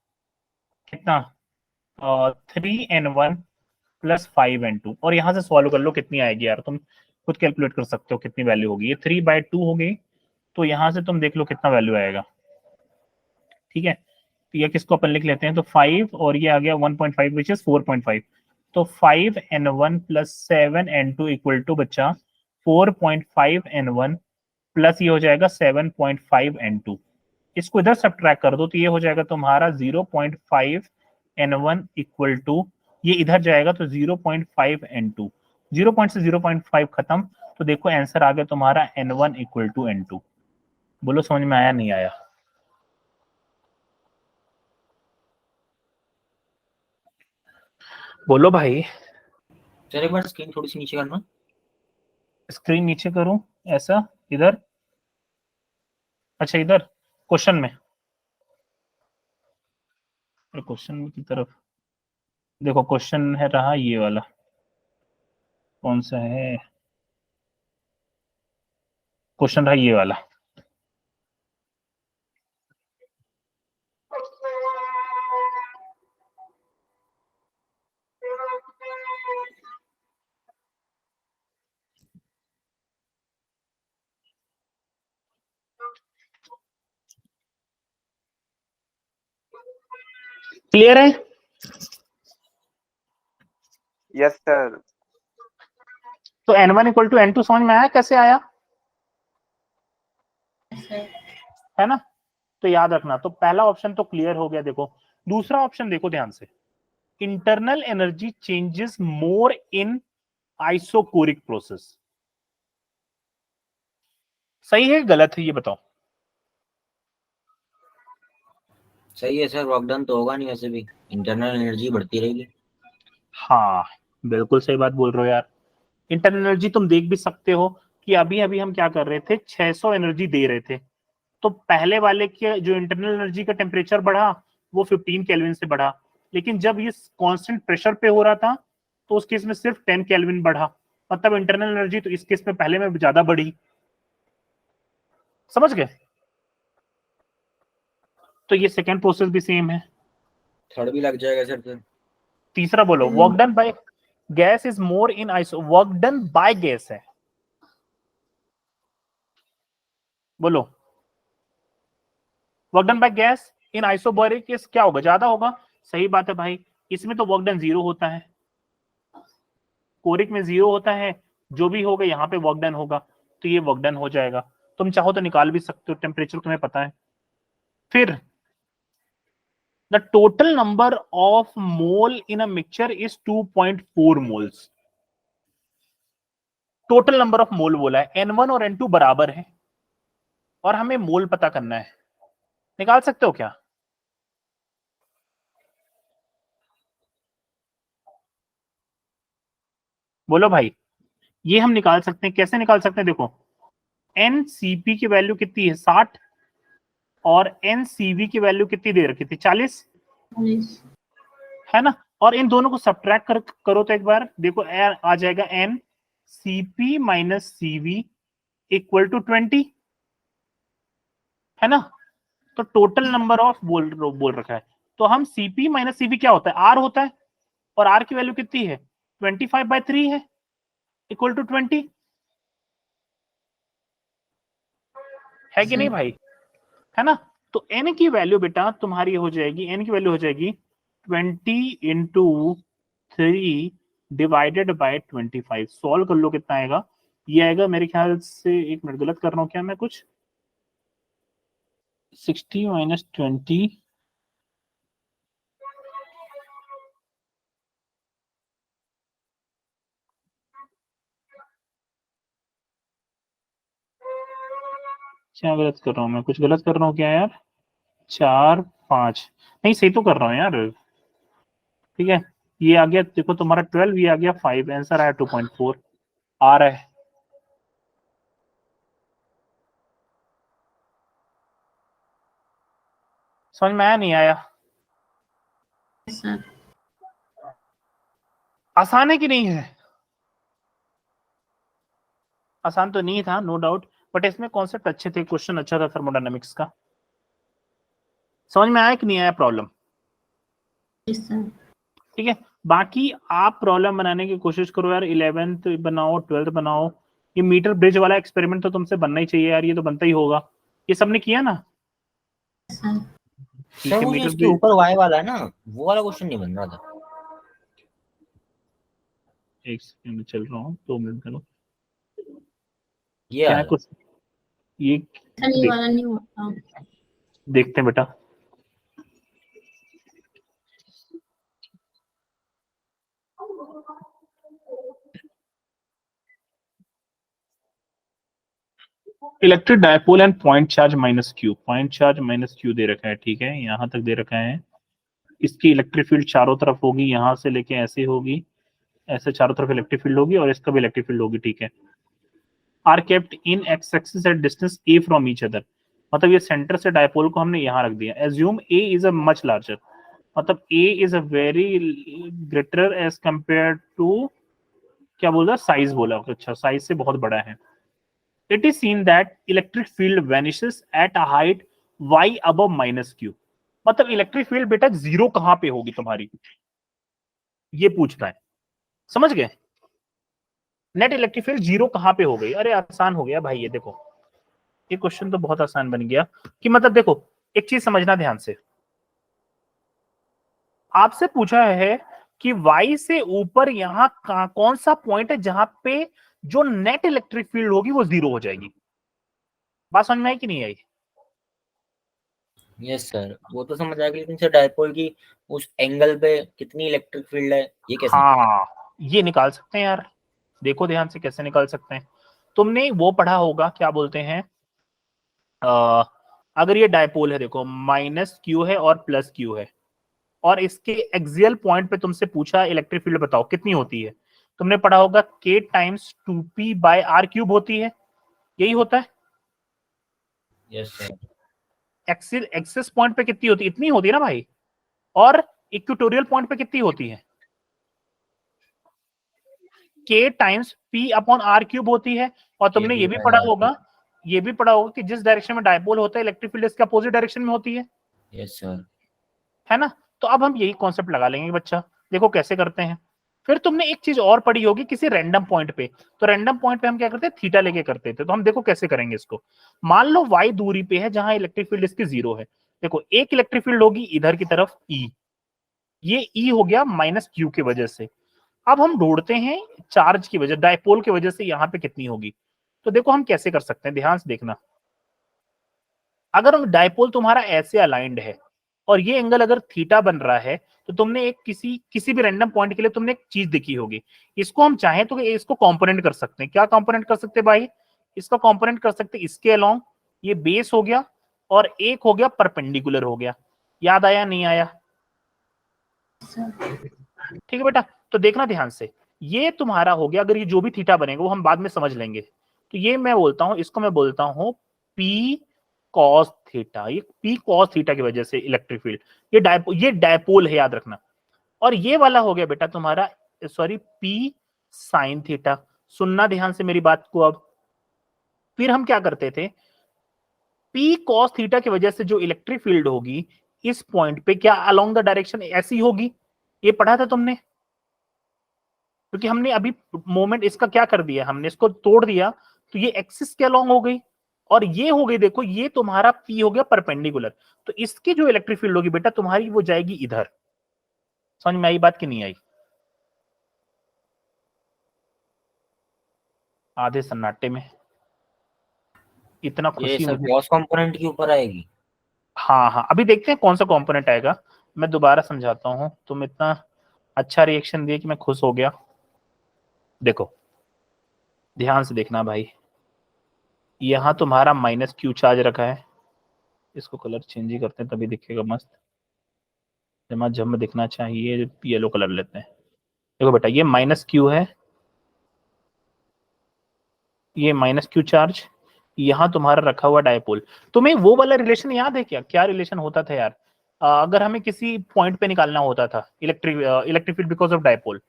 कितना 3N1 प्लस 5N2, और यहां से सॉल्व कर लो कितनी आएगी यार, तुम खुद कैलकुलेट कर सकते हो कितनी वैल्यू होगी। ये 3/2 हो गई, तो यहां से तुम देख लो कितना वैल्यू आएगा। ठीक है, तो ये किसको अपन लिख लेते हैं, तो 5 और ये आ गया 1.5 विच इज 4.5, तो 5N1 plus 7N2 equal to बच्चा 4.5N1 प्लस ये हो जाएगा 7.5N2। इसको इधर सब्ट्रैक्ट कर दो तो ये हो जाएगा तुम्हारा 0.5N1 इक्वल टू, ये इधर जाएगा तो 0.5N2, 0 से 0.5 खत्म, तो देखो आंसर आ गया तुम्हारा N1 इक्वल टू N2। बोलो समझ में आया नहीं आया? बोलो भाई। सर एक बार स्क्रीन थोड़ी सी नीचे करना। स्क्रीन नीचे करूं ऐसा, इधर, अच्छा इधर क्वेश्चन में, क्वेश्चन की तरफ देखो, क्वेश्चन है रहा ये वाला, कौन सा है क्वेश्चन, रहा ये वाला। क्लियर है? Yes sir. तो N1 इक्वल टू N2 समझ में आया कैसे आया, सर। है ना? तो याद रखना, तो पहला ऑप्शन तो क्लियर हो गया। देखो दूसरा ऑप्शन देखो ध्यान से, internal energy changes more in isochoric process, सही है गलत है ये बताओ? सही है सर, वर्क डन तो होगा नहीं, वैसे भी इंटरनल एनर्जी बढ़ती रहेगी। हाँ बिल्कुल सही बात बोल रहे हो यार। इंटरनल एनर्जी तुम देख भी सकते हो कि अभी अभी हम क्या कर रहे थे, 600 एनर्जी दे रहे थे, तो पहले वाले के जो इंटरनल एनर्जी का टेम्परेचर बढ़ा वो 15 केल्विन से बढ़ा, लेकिन जब ये कांस्टेंट प्रेशर पे हो रहा था तो उस केस में सिर्फ 10 केल्विन बढ़ा, मतलब इंटरनल एनर्जी तो इस केस में पहले में ज्यादा बढ़ी। समझ गए? तो ये सेकेंड प्रोसेस भी सेम है। थर्ड भी लग जाएगा सर फिर। तीसरा बोलो, work done by gas is more in iso, work done by gas है, बोलो work done by gas in isobaric case क्या होगा, ज्यादा होगा। सही बात है भाई, इसमें तो वर्क डन 0 होता है, कोरिक में 0 होता है, जो भी होगा यहाँ पे वर्क डन होगा, तो ये वर्क डन हो जाएगा। तुम चाहो तो निकाल भी सकते हो, टेम्परेचर तुम्हें पता है। फिर the total number of mole in a mixture is 2.4 moles, total number of mole बोला है, N1 और N2 बराबर है और हमें मोल पता करना है, निकाल सकते हो क्या? बोलो भाई, ये हम निकाल सकते हैं, कैसे निकाल सकते हैं? देखो NCP की वैल्यू कितनी है 60 और NCV की वैल्यू कितनी दे रखी थी 40, है ना, और इन दोनों को सब्ट्रैक्ट करो तो एक बार देखो आ जाएगा NCP minus CV equal to 20, है ना, तो टोटल नंबर ऑफ बोल रखा है, तो हम CP माइनस CV क्या होता है, R होता है, और R की वैल्यू कितनी है 25/3 है इक्वल टू 20, है कि नहीं भाई, है ना। तो n की वैल्यू बेटा तुम्हारी हो जाएगी, n की वैल्यू हो जाएगी 20 इंटू 3 डिवाइडेड बाय 25, सॉल्व कर लो कितना आएगा, ये आएगा मेरे ख्याल से, एक मिनट गलत कर रहा हूँ क्या मैं कुछ, 60 माइनस 20 क्या गलत कर रहा हूँ मैं, कुछ गलत कर रहा हूँ क्या यार, 4 5, नहीं सही तो कर रहा हूँ यार, ठीक है, ये आ गया देखो तुम्हारा 12, ये आ गया 5, आंसर आया 2.4 आ रहा है। समझ में आया नहीं आया? सर आसान है कि नहीं है? आसान तो नहीं था नो डाउट, बट इसमें कॉन्सेप्ट अच्छे थे, क्वेश्चन अच्छा था थर्मोडायनामिक्स का। समझ में आया कि नहीं आया प्रॉब्लम? ठीक है, बाकी आप प्रॉब्लम बनाने की कोशिश करो यार, 11th बनाओ 12th बनाओ, ये मीटर ब्रिज वाला एक्सपेरिमेंट तो तुमसे बनना ही चाहिए यार, ये तो बनता ही होगा, ये सबने किया ना? ठीक सर है, वो जो मीटर इसके ब्रिज ऊपर वाई वाला है ना, वो वाला क्वेश्चन नहीं बन रहा था। एक सेकंड में चल रहा हूँ, 2 मिनट करो, ये क्या है वाला कुछ, ये ये वाला नहीं होता। देखते हैं बेटा। Electric dipole and point charge minus Q, point charge minus Q दे रखा है, ठीक है, यहां तक दे रखा है, इसकी इलेक्ट्रिक फील्ड चारों तरफ होगी, यहां से लेके ऐसे होगी, ऐसे चारों तरफ इलेक्ट्रिक फील्ड होगी, और इसका भी इलेक्ट्रिक फील्ड होगी, ठीक है। Are kept in x axis at distance a from each other, मतलब ये सेंटर से डायपोल को हमने यहां रख दिया, assume A is a much larger, मतलब A is a very greater as compare to, क्या बोला, साइज बोला, अच्छा साइज से बहुत बड़ा है। It is seen that electric field vanishes at a height y above minus q, मतलब इलेक्ट्रिक फील्ड बेटा जीरो कहां पे होगी तुम्हारी, ये पूछता है, समझ गए, नेट इलेक्ट्रिक फील्ड जीरो कहां पे हो गई, अरे आसान हो गया भाई, ये देखो ये क्वेश्चन तो बहुत आसान बन गया, कि मतलब देखो एक चीज समझना ध्यान से, आपसे पूछा है कि y से ऊपर यहां कौन सा पॉइंट है जहां पे जो नेट इलेक्ट्रिक फील्ड होगी वो जीरो हो जाएगी, बात समझ में आई कि नहीं आई? यस सर, वो तो समझ आ गया, लेकिन सर डायपोल की उस एंगल पे कितनी इलेक्ट्रिक फील्ड है ये कैसे? हाँ, ये निकाल सकते हैं यार, देखो ध्यान से कैसे निकाल सकते हैं। तुमने वो पढ़ा होगा, क्या बोलते हैं, अगर ये डायपोल है, देखो माइनस क्यू है और प्लस क्यू है, और इसके एक्सियल पॉइंट पे तुमसे पूछा इलेक्ट्रिक फील्ड बताओ कितनी होती है। तुमने पढ़ा होगा k times 2p by r cube होती है, यही होता है। Yes sir. एक्सिस पॉइंट पे कितनी होती है, इतनी होती है ना भाई, और इक्वेटोरियल पॉइंट पे कितनी होती है, k times p upon r cube होती है। और तुमने ये भी पढ़ा होगा, ये भी पढ़ा होगा कि जिस डायरेक्शन में डायपोल होता है इलेक्ट्रिक फील्ड इसके अपोजिट डायरेक्शन में होती है यस सर। है ना। तो अब हम यही कॉन्सेप्ट लगा लेंगे बच्चा, देखो कैसे करते हैं। फिर तुमने एक चीज और पढ़ी होगी किसी रैंडम पॉइंट पे, तो रैंडम पॉइंट पे हम क्या करते हैं, थीटा लेके करते थे। तो हम देखो कैसे करेंगे इसको। मान लो y दूरी पे है जहां इलेक्ट्रिक फील्ड इसकी 0 है, देखो एक इलेक्ट्रिक फील्ड होगी इधर की तरफ E, ये E हो गया माइनस क्यू की वजह से। अब हम ढूंढते हैं चार्ज की वजह, डायपोल की वजह से यहाँ पे कितनी होगी। तो देखो हम कैसे कर सकते हैं, ध्यान से देखना। अगर डायपोल तुम्हारा ऐसे अलाइंड है और ये एंगल अगर थीटा बन रहा है, तो तुमने एक किसी भी रैंडम पॉइंट के लिए तुमने एक चीज देखी होगी। इसको हम चाहें तो इसको कंपोनेंट कर सकते हैं। क्या कंपोनेंट कर सकते हैं भाई, इसका कंपोनेंट कर सकते हैं इसके अलोंग, ये बेस हो गया और एक हो गया परपेंडिकुलर हो गया। याद आया नहीं आया? ठीक है बेटा, तो देखना ध्यान से, ये तुम्हारा हो गया। अगर ये जो भी थीटा बनेगा वो हम बाद में समझ लेंगे। तो ये मैं बोलता हूं, इसको मैं बोलता हूं पी कॉस थीटा। ये पी कॉस थीटा की वजह से इलेक्ट्रिक फील्ड, ये डायपोल है, याद रखना। और ये वाला हो गया बेटा तुम्हारा, सॉरी, पी साइन थीटा। सुनना ध्यान से मेरी बात को अब। फिर हम क्या करते थे, पी कॉस थीटा की वजह से जो इलेक्ट्रिक फील्ड होगी इस पॉइंट पे, क्या अलोंग द डायरेक्शन ऐसी होगी, ये पढ़ा था तुमने। क्योंकि हमने अभी मोमेंट इसका क्या कर दिया, हमने इसको तोड़ दिया, तो ये एक्सिस के अलोंग हो गई और ये हो गई, देखो ये तुम्हारा पी हो गया परपेंडिकुलर। तो इसकी जो इलेक्ट्रिक फील्ड होगी बेटा तुम्हारी वो जाएगी इधर। समझ में आई बात कि नहीं आई? आधे सन्नाटे में, इतना ये खुशी सर मुझे। कॉस कंपोनेंट के ऊपर आएगी? हाँ हाँ, अभी देखते हैं कौन सा कंपोनेंट आएगा। मैं दोबारा समझाता हूँ, तुम इतना अच्छा रिएक्शन दिए कि मैं खुश हो गया। देखो ध्यान से देखना भाई, यहां तुम्हारा माइनस क्यू चार्ज रखा है, इसको कलर चेंज ही करते हैं तभी दिखेगा मस्त, जमा जम दिखना चाहिए, येलो कलर लेते हैं। देखो बेटा ये माइनस क्यू है, ये माइनस क्यू चार्ज, यहाँ तुम्हारा रखा हुआ डायपोल। तुम्हें वो वाला रिलेशन याद है क्या, क्या रिलेशन होता था यार, अगर हमें किसी पॉइंट पे निकालना होता था electric field because of dipole,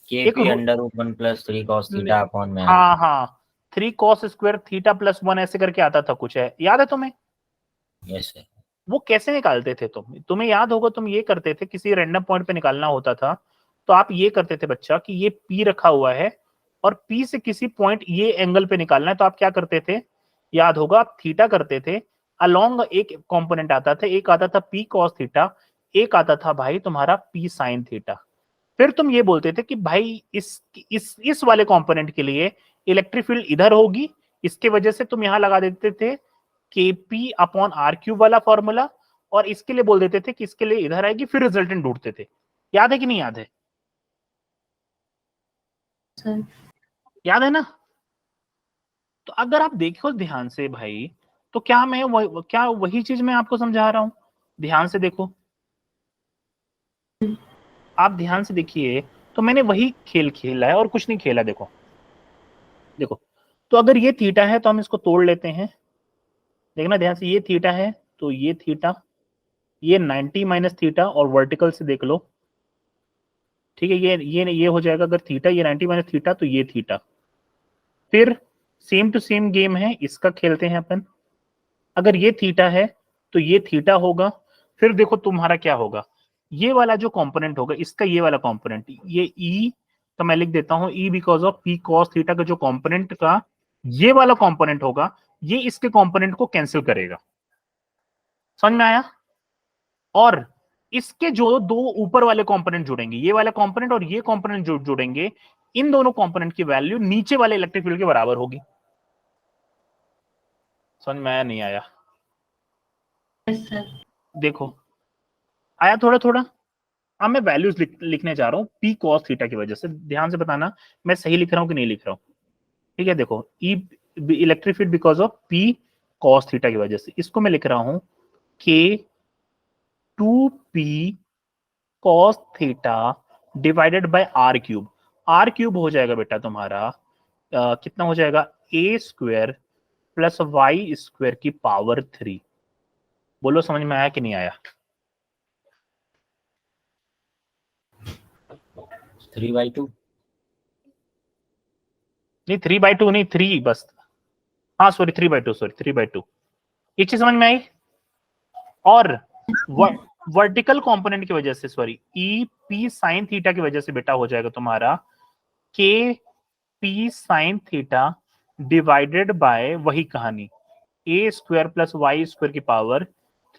k एक p under root 1 plus 3 cos थीटा अपॉन में। हाँ हाँ, 3 cos स्क्वायर थीटा प्लस 1 ऐसे करके आता था कुछ, है याद है तुम्हें? Yes sir. वो कैसे निकालते थे तुम्हें याद होगा, तुम ये करते थे किसी रैंडम पॉइंट पे निकालना होता था, तो आप ये करते थे बच्चा कि ये P रखा हुआ है और P से किसी पॉइंट ये एंगल पे निकालना है, तो आप क्या करते थे, याद होगा, आप थीटा करते थे। अलोंग एक कंपोनेंट आता था, एक आता था P cos थीटा, एक आता था भाई तुम्हारा P sin थीटा। फिर तुम ये बोलते थे कि भाई इस वाले कंपोनेंट के लिए इलेक्ट्रिक फील्ड इधर होगी, इसके वजह से तुम यहां लगा देते थे केपी अपॉन आर क्यूब वाला फॉर्मूला, और इसके लिए बोल देते थे कि इसके लिए इधर आएगी, फिर रिजल्टेंट ढूंढते थे। याद है कि नहीं याद है? सर याद है ना? तो अगर आप देखो ध्यान से भाई, तो क्या वही चीज मैं आपको समझा रहा हूं, ध्यान से देखो, आप ध्यान से देखिए। तो मैंने वही खेल खेला है और कुछ नहीं खेला। देखो देखो, तो अगर ये थीटा है तो हम इसको तोड़ लेते हैं, देखना ध्यान से, ये थीटा है तो ये थीटा, ये 90 माइनस थीटा, और वर्टिकल से देख लो, ठीक है, ये हो जाएगा, अगर थीटा ये 90 माइनस थीटा तो ये थीटा। फिर सेम टू सेम गेम है, इसका खेलते हैं अपन। अगर ये थीटा है तो ये थीटा होगा। फिर देखो तुम्हारा क्या होगा, ये वाला जो कंपोनेंट होगा इसका, ये वाला कंपोनेंट, ये ई तो मैं लिख देता हूं ई because of P cos theta का जो कंपोनेंट का ये वाला कंपोनेंट होगा, ये इसके कंपोनेंट को कैंसिल करेगा। समझ में आया? और इसके जो दो ऊपर वाले कंपोनेंट जुड़ेंगे, ये वाला कंपोनेंट और ये कंपोनेंट जो जुड़ेंगे, इन दोनों कंपोनेंट की वैल्यू नीचे वाले इलेक्ट्रिक फील्ड के बराबर होगी। समझ में आया नहीं आया? Yes sir. देखो आया थोड़ा थोड़ा। अब मैं वैल्यूज लिखने जा रहा हूँ पी कॉस थीटा की वजह से। ध्यान से बताना मैं सही लिख रहा हूँ कि नहीं लिख रहा हूँ। ठीक है, देखो E electric field because of P cos theta की वजह से, इसको मैं लिख रहा हूँ k 2p cos theta divided by R cube. R cube हो जाएगा बेटा तुम्हारा कितना हो जाएगा, a square plus y square की पावर 3। बोलो समझ में आया कि नहीं आया? 3/2। नहीं 3/2 नहीं, 3 बस। हाँ सॉरी 3/2, सॉरी 3/2। ये चीज समझ में आई? और वर्टिकल कंपोनेंट की वजह से, sorry E P sine theta की वजह से बेटा हो जाएगा तुम्हारा के P sign theta divided bye वही कहानी ए स्क्वायर प्लस वाई स्क्वायर की पावर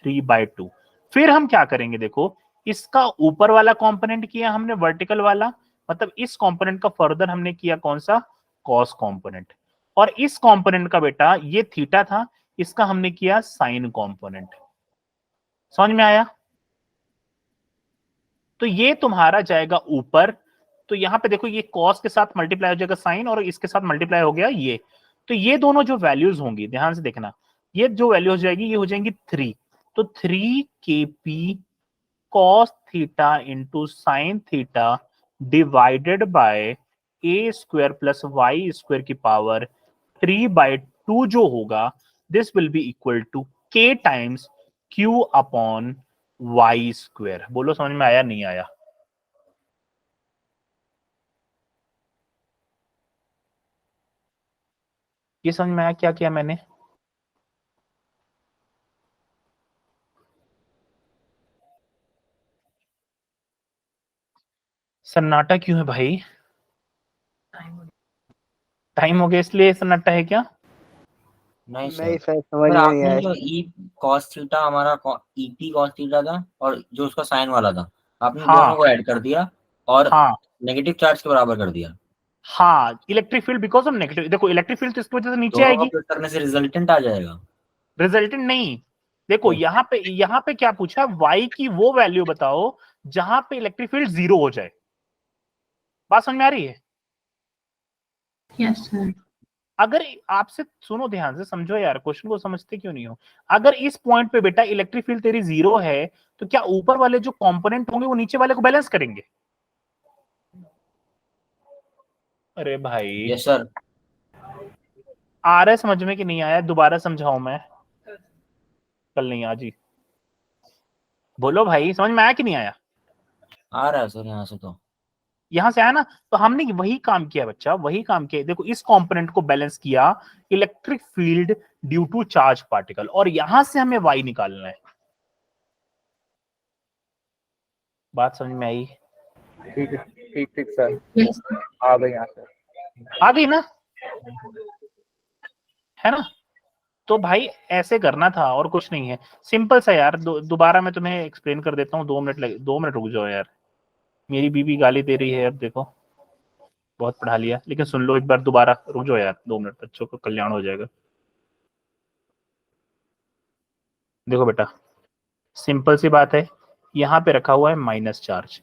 3/2। फिर हम क्या करेंगे, देखो इसका ऊपर वाला कंपोनेंट किया हमने वर्टिकल वाला, मतलब इस कंपोनेंट का फर्दर हमने किया कौन सा, कॉस कंपोनेंट। और इस कंपोनेंट का बेटा ये थीटा था, इसका हमने किया साइन कंपोनेंट। समझ में आया? तो ये तुम्हारा जाएगा ऊपर। तो यहां पे देखो ये कॉस के साथ मल्टीप्लाई हो जाएगा साइन, और इसके साथ मल्टीप्लाई हो गया ये। तो ये दोनों जो वैल्यूज होंगी ध्यान से देखना, ये जो वैल्यू हो जाएगी ये हो जाएंगी 3। तो 3kp cos theta into sine theta divided by a square plus y square की पावर 3/2 जो होगा, this will be equal to k times q upon y square. बोलो समझ में आया नहीं आया? ये समझ में आया क्या किया मैंने? सन्नाटा क्यों है भाई? टाइम हो गया इसलिए सन्नाटा है क्या? नहीं नहीं सर, सर समझ पर में नहीं आपने आया। जो ई कॉस थीटा हमारा ईपी कॉस थीटा था और जो उसका साइन वाला था, आपने हाँ दोनों को ऐड कर दिया और हाँ नेगेटिव चार्ज के बराबर कर दिया। हाँ, electric field because of negative. देखो इलेक्ट्रिक फील्ड तो इसकी वजह से नीचे दोनों का आएगी, प्लस करने से रिजल्टेंट आ जाएगा। रिजल्टेंट नहीं। देखो तो यहाँ पे क्या पूछा, y की वो वैल्यू बताओ जहां पे इलेक्ट्रिक फील्ड 0 हो जाए। बात समझ में आ रही है? Yes sir. अगर आपसे सुनो ध्यान से समझो यार, क्वेश्चन को समझते क्यों नहीं हो। अगर इस पॉइंट पे बेटा इलेक्ट्रिक फील्ड तेरी 0 है, तो क्या ऊपर वाले जो कंपोनेंट होंगे वो नीचे वाले को बैलेंस करेंगे? अरे भाई यस सर। आ रहा है समझ में कि नहीं आया? दोबारा समझाऊं मैं? कल नहीं आज ही। बोलो भाई समझ में आया कि नहीं आया? आ रहा है सर यहाँ से तो। यहां से आया ना? तो हमने वही काम किया बच्चा, वही काम किया। देखो इस कंपोनेंट को बैलेंस किया electric field due to charge particle, और यहां से हमें y निकालना है। बात समझ में आई? ठीक है, ठीक ठीक सर, यस आ गए यहाँ सर। आ गई ना? है ना? तो भाई ऐसे करना था और कुछ नहीं है, सिंपल सा यार। दोबारा मैं तुम्हें एक्सप्लेन कर देता हूँ। 2 मिनट रुक जाओ यार, मेरी बीबी गाली दे रही है अब। देखो बहुत पढ़ा लिया, लेकिन सुन लो एक बार, दोबारा रुक जाओ यार 2 मिनट, बच्चों को कल्याण हो जाएगा। देखो बेटा सिंपल सी बात है, यहाँ पे रखा हुआ है माइनस चार्ज,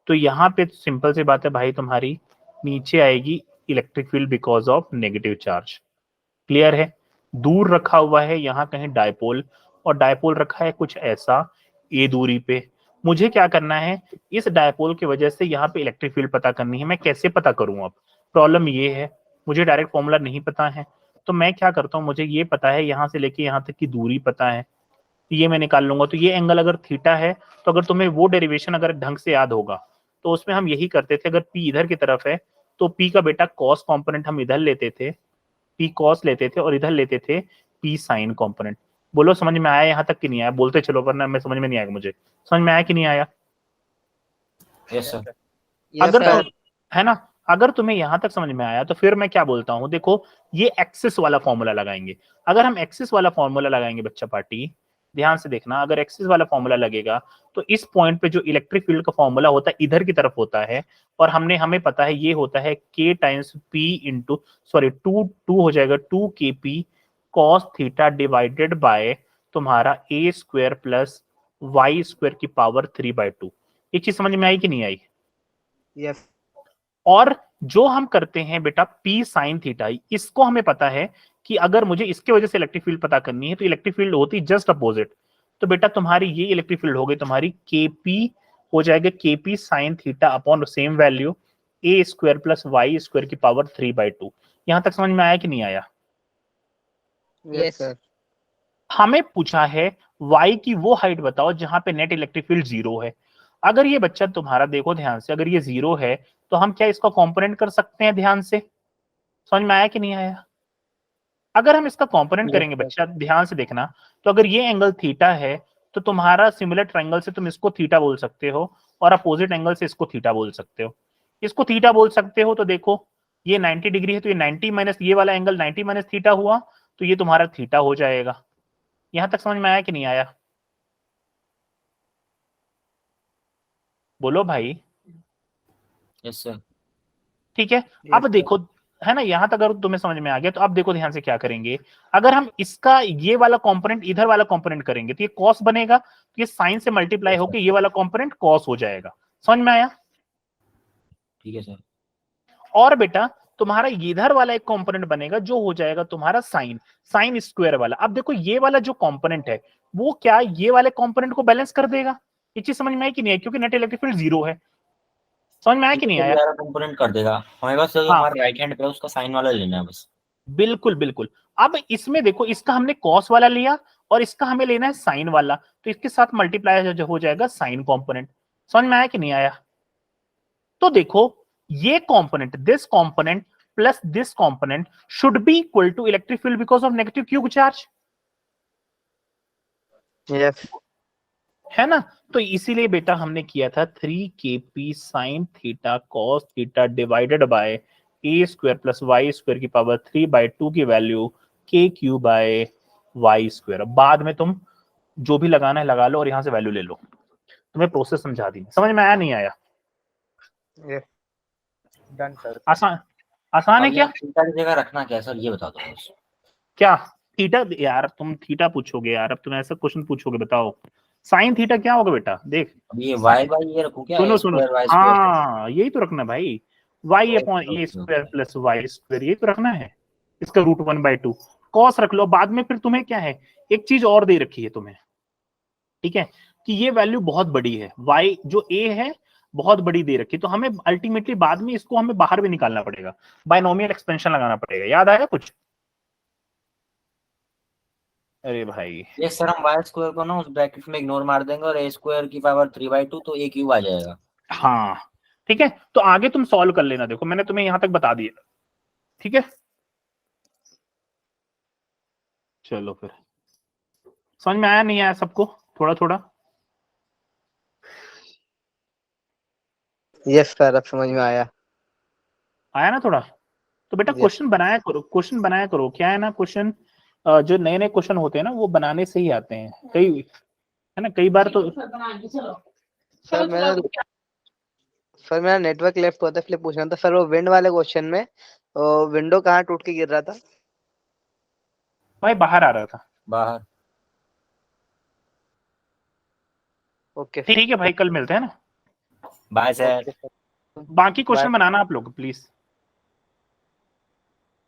तो यहाँ पे सिंपल सी बात है भाई, तुम्हारी नीचे आएगी electric field because of negative charge. Clear है? दूर रखा हुआ है यहाँ कहीं डायपोल, और डायपोल रखा है कुछ ऐसा ए दूरी पे। मुझे क्या करना है, इस डायपोल की वजह से यहाँ पे इलेक्ट्रिक फील्ड पता करनी है। मैं कैसे पता करूं? अब प्रॉब्लम ये है, मुझे डायरेक्ट फॉर्मूला नहीं पता है। तो मैं क्या करता हूँ, मुझे ये पता है यहाँ से लेके यहाँ तक की दूरी पता है, ये मैं निकाल लूंगा। तो ये एंगल अगर थीटा है, तो अगर तुम्हें वो डेरिवेशन अगर ढंग से याद होगा, तो उसमें हम यही करते थे। अगर पी इधर की तरफ है, तो पी का बेटा कॉस कंपोनेंट हम इधर लेते थे, पी कॉस लेते थे, और इधर लेते थे पी साइन कंपोनेंट। बोलो समझ में आया यहाँ तक कि नहीं आया? बोलते चलो वरना मैं समझ में नहीं आएगा मुझे। समझ में आया कि नहीं आया? Yes sir. अगर है ना, अगर तुम्हें यहां तक समझ में आया तो फिर मैं क्या बोलता हूं, देखो ये एक्सिस वाला फॉर्मूला लगाएंगे। अगर हम एक्सिस वाला फॉर्मूला लगाएंगे बच्चा पार्टी, ध्यान से देखना, अगर एक्सिस वाला फॉर्मूला लगेगा तो इस पॉइंट पे जो इलेक्ट्रिक फील्ड का फॉर्मूला होता है इधर की तरफ होता है, और हमें पता है ये होता है k times p into, sorry 2 हो जाएगा 2kp cos theta divided by तुम्हारा a square plus y square की पावर 3/2। ये चीज समझ में आई कि नहीं आई? यस और जो हम करते हैं बेटा p साइन थीटा, इसको हमें पता है कि अगर मुझे इसके वजह से इलेक्ट्रिक फील्ड पता करनी है तो इलेक्ट्रिक फील्ड होती जस्ट अपोजिट। तो बेटा तुम्हारी ये इलेक्ट्रिक फील्ड हो गई तुम्हारी kp, हो जाएगा kp sine theta upon same value a square plus y square की पावर 3/2। यहां तक समझ में आया कि नहीं आया? यस सर हमें पूछा है y की वो हाइट बताओ जहां पे नेट इलेक्ट्रिक फील्ड 0 है। अगर ये बच्चा तुम्हारा देखो ध्यान से, अगर ये 0 है तो हम क्या इसका कंपोनेंट कर सकते हैं? ध्यान से समझ में आया कि नहीं आया? अगर हम इसका कंपोनेंट करेंगे बच्चा, ध्यान से देखना, तो अगर ये एंगल थीटा है तो तुम्हारा सिमिलर ट्रायंगल से तुम इसको थीटा बोल सकते हो और अपोजिट एंगल से इसको थीटा बोल सकते हो। इसको थीटा बोल सकते हो तो देखो ये 90 डिग्री है तो ये 90 माइनस ये वाला एंगल 90 माइनस थीटा हुआ तो ये तुम्हारा थीटा हो जाएगा। यहां तक समझ में आया कि नहीं आया? बोलो भाई। Yes sir. ठीक है, अब देखो है ना, यहां तक अगर तुम्हें समझ में आ गया तो अब देखो ध्यान से क्या करेंगे। अगर हम इसका ये वाला कंपोनेंट इधर वाला कंपोनेंट करेंगे तो ये कॉस बनेगा, तो ये साइन से मल्टीप्लाई होकर ये वाला कंपोनेंट कॉस हो जाएगा। समझ में आया? ठीक है सर। और बेटा तुम्हारा इधर वाला एक कंपोनेंट बनेगा जो हो जाएगा तुम्हारा साइन, साइन स्क्वायर वाला। अब देखो ये वाला जो कंपोनेंट है वो क्या ये वाले कंपोनेंट को बैलेंस कर देगा। ये चीज समझ में आई कि नहीं आई? क्योंकि नेट इलेक्ट्रिक फील्ड 0 है। समझ में आया कि नहीं आया? कंपोनेंट कर देगा हमें, बस जो हाँ। हमारा राइट हैंड पे है उसका साइन वाला लेना है बस। बिल्कुल बिल्कुल। अब इसमें देखो इसका हमने कॉस वाला लिया और इसका हमें लेना है साइन वाला, तो इसके साथ मल्टीप्लाई हो जाएगा साइन कंपोनेंट। समझ में आया कि नहीं आया? तो देखो ये component, this component plus this component should be equal to electric field because of negative q charge, yes है ना? तो इसीलिए बेटा हमने किया था 3kp sine theta cos theta divided by a square plus y square की पावर 3/2 की वैल्यू के क्यू बाय वाई स्क्वायर। बाद में तुम जो भी लगाना है लगा लो और यहां से वैल्यू ले लो। तुम्हें प्रोसेस समझा दी, समझ में आया नहीं आया? Yes done sir. आसान, आसान है क्या? थीटा की जगह रखना क्या है सर ये बता दो बस। क्या थीटा? यार तुम थीटा पूछोगे यार, अब तुम ऐसा क्वेश्चन पूछोगे बताओ साइन थीटा क्या होगा बेटा? देख अब ये y बाई ये रखूं क्या? सुनो a सुनो, स्क्वायर y स्क्वायर। हाँ यही तो रखना भाई, y अपॉन ए स्क्वायर प्लस वाई स्क्वायर, यही तो रखना है। इसका रूट 1/2 कॉस रख लो। बाद में फिर तुम्हें क्या है, एक चीज और दे रखी है तुम्हें, ठीक है, कि ये वैल्यू बहुत बड़ी है, y जो a है बहुत बड़ी दे रखी है, तो हमें अल्टीमेटली बाद में इसको हमें बाहर भी निकालना पड़ेगा, बायनोमियल एक्सपेंशन लगाना पड़ेगा। याद आया कुछ? अरे भाई ये सर हम y स्क्वायर को ना उस ब्रैकेट में इग्नोर मार देंगे और a स्क्वायर की पावर 3/2 तो a क्यूब आ जाएगा। हाँ ठीक है, तो आगे तुम सॉल्व कर लेना। देखो मैंने तुम्हें यहां तक बता दिया, ठीक है? चलो फिर समझ में आया नहीं आया सबको? थोड़ा थोड़ा यस सर अब समझ में आया। आया ना थोड़ा? तो बेटा Yes. क्वेश्चन बनाया करो, क्वेश्चन बनाया करो। क्या है ना, क्वेश्चन जो नए नए क्वेश्चन होते हैं ना वो बनाने से ही आते हैं, कई है ना, कई बार तो सर मेरा नेटवर्क लेफ्ट होता है इसलिए पूछना था सर। वो विंड वाले क्वेश्चन में विंडो कहाँ टूट के गिर रहा था? भाई बाहर आ रहा था। बाहर। ओके ठीक है भाई, कल मिलते हैं ना। Bye sir. बाकी क्वेश्चन बनाना आप लोग प्लीज।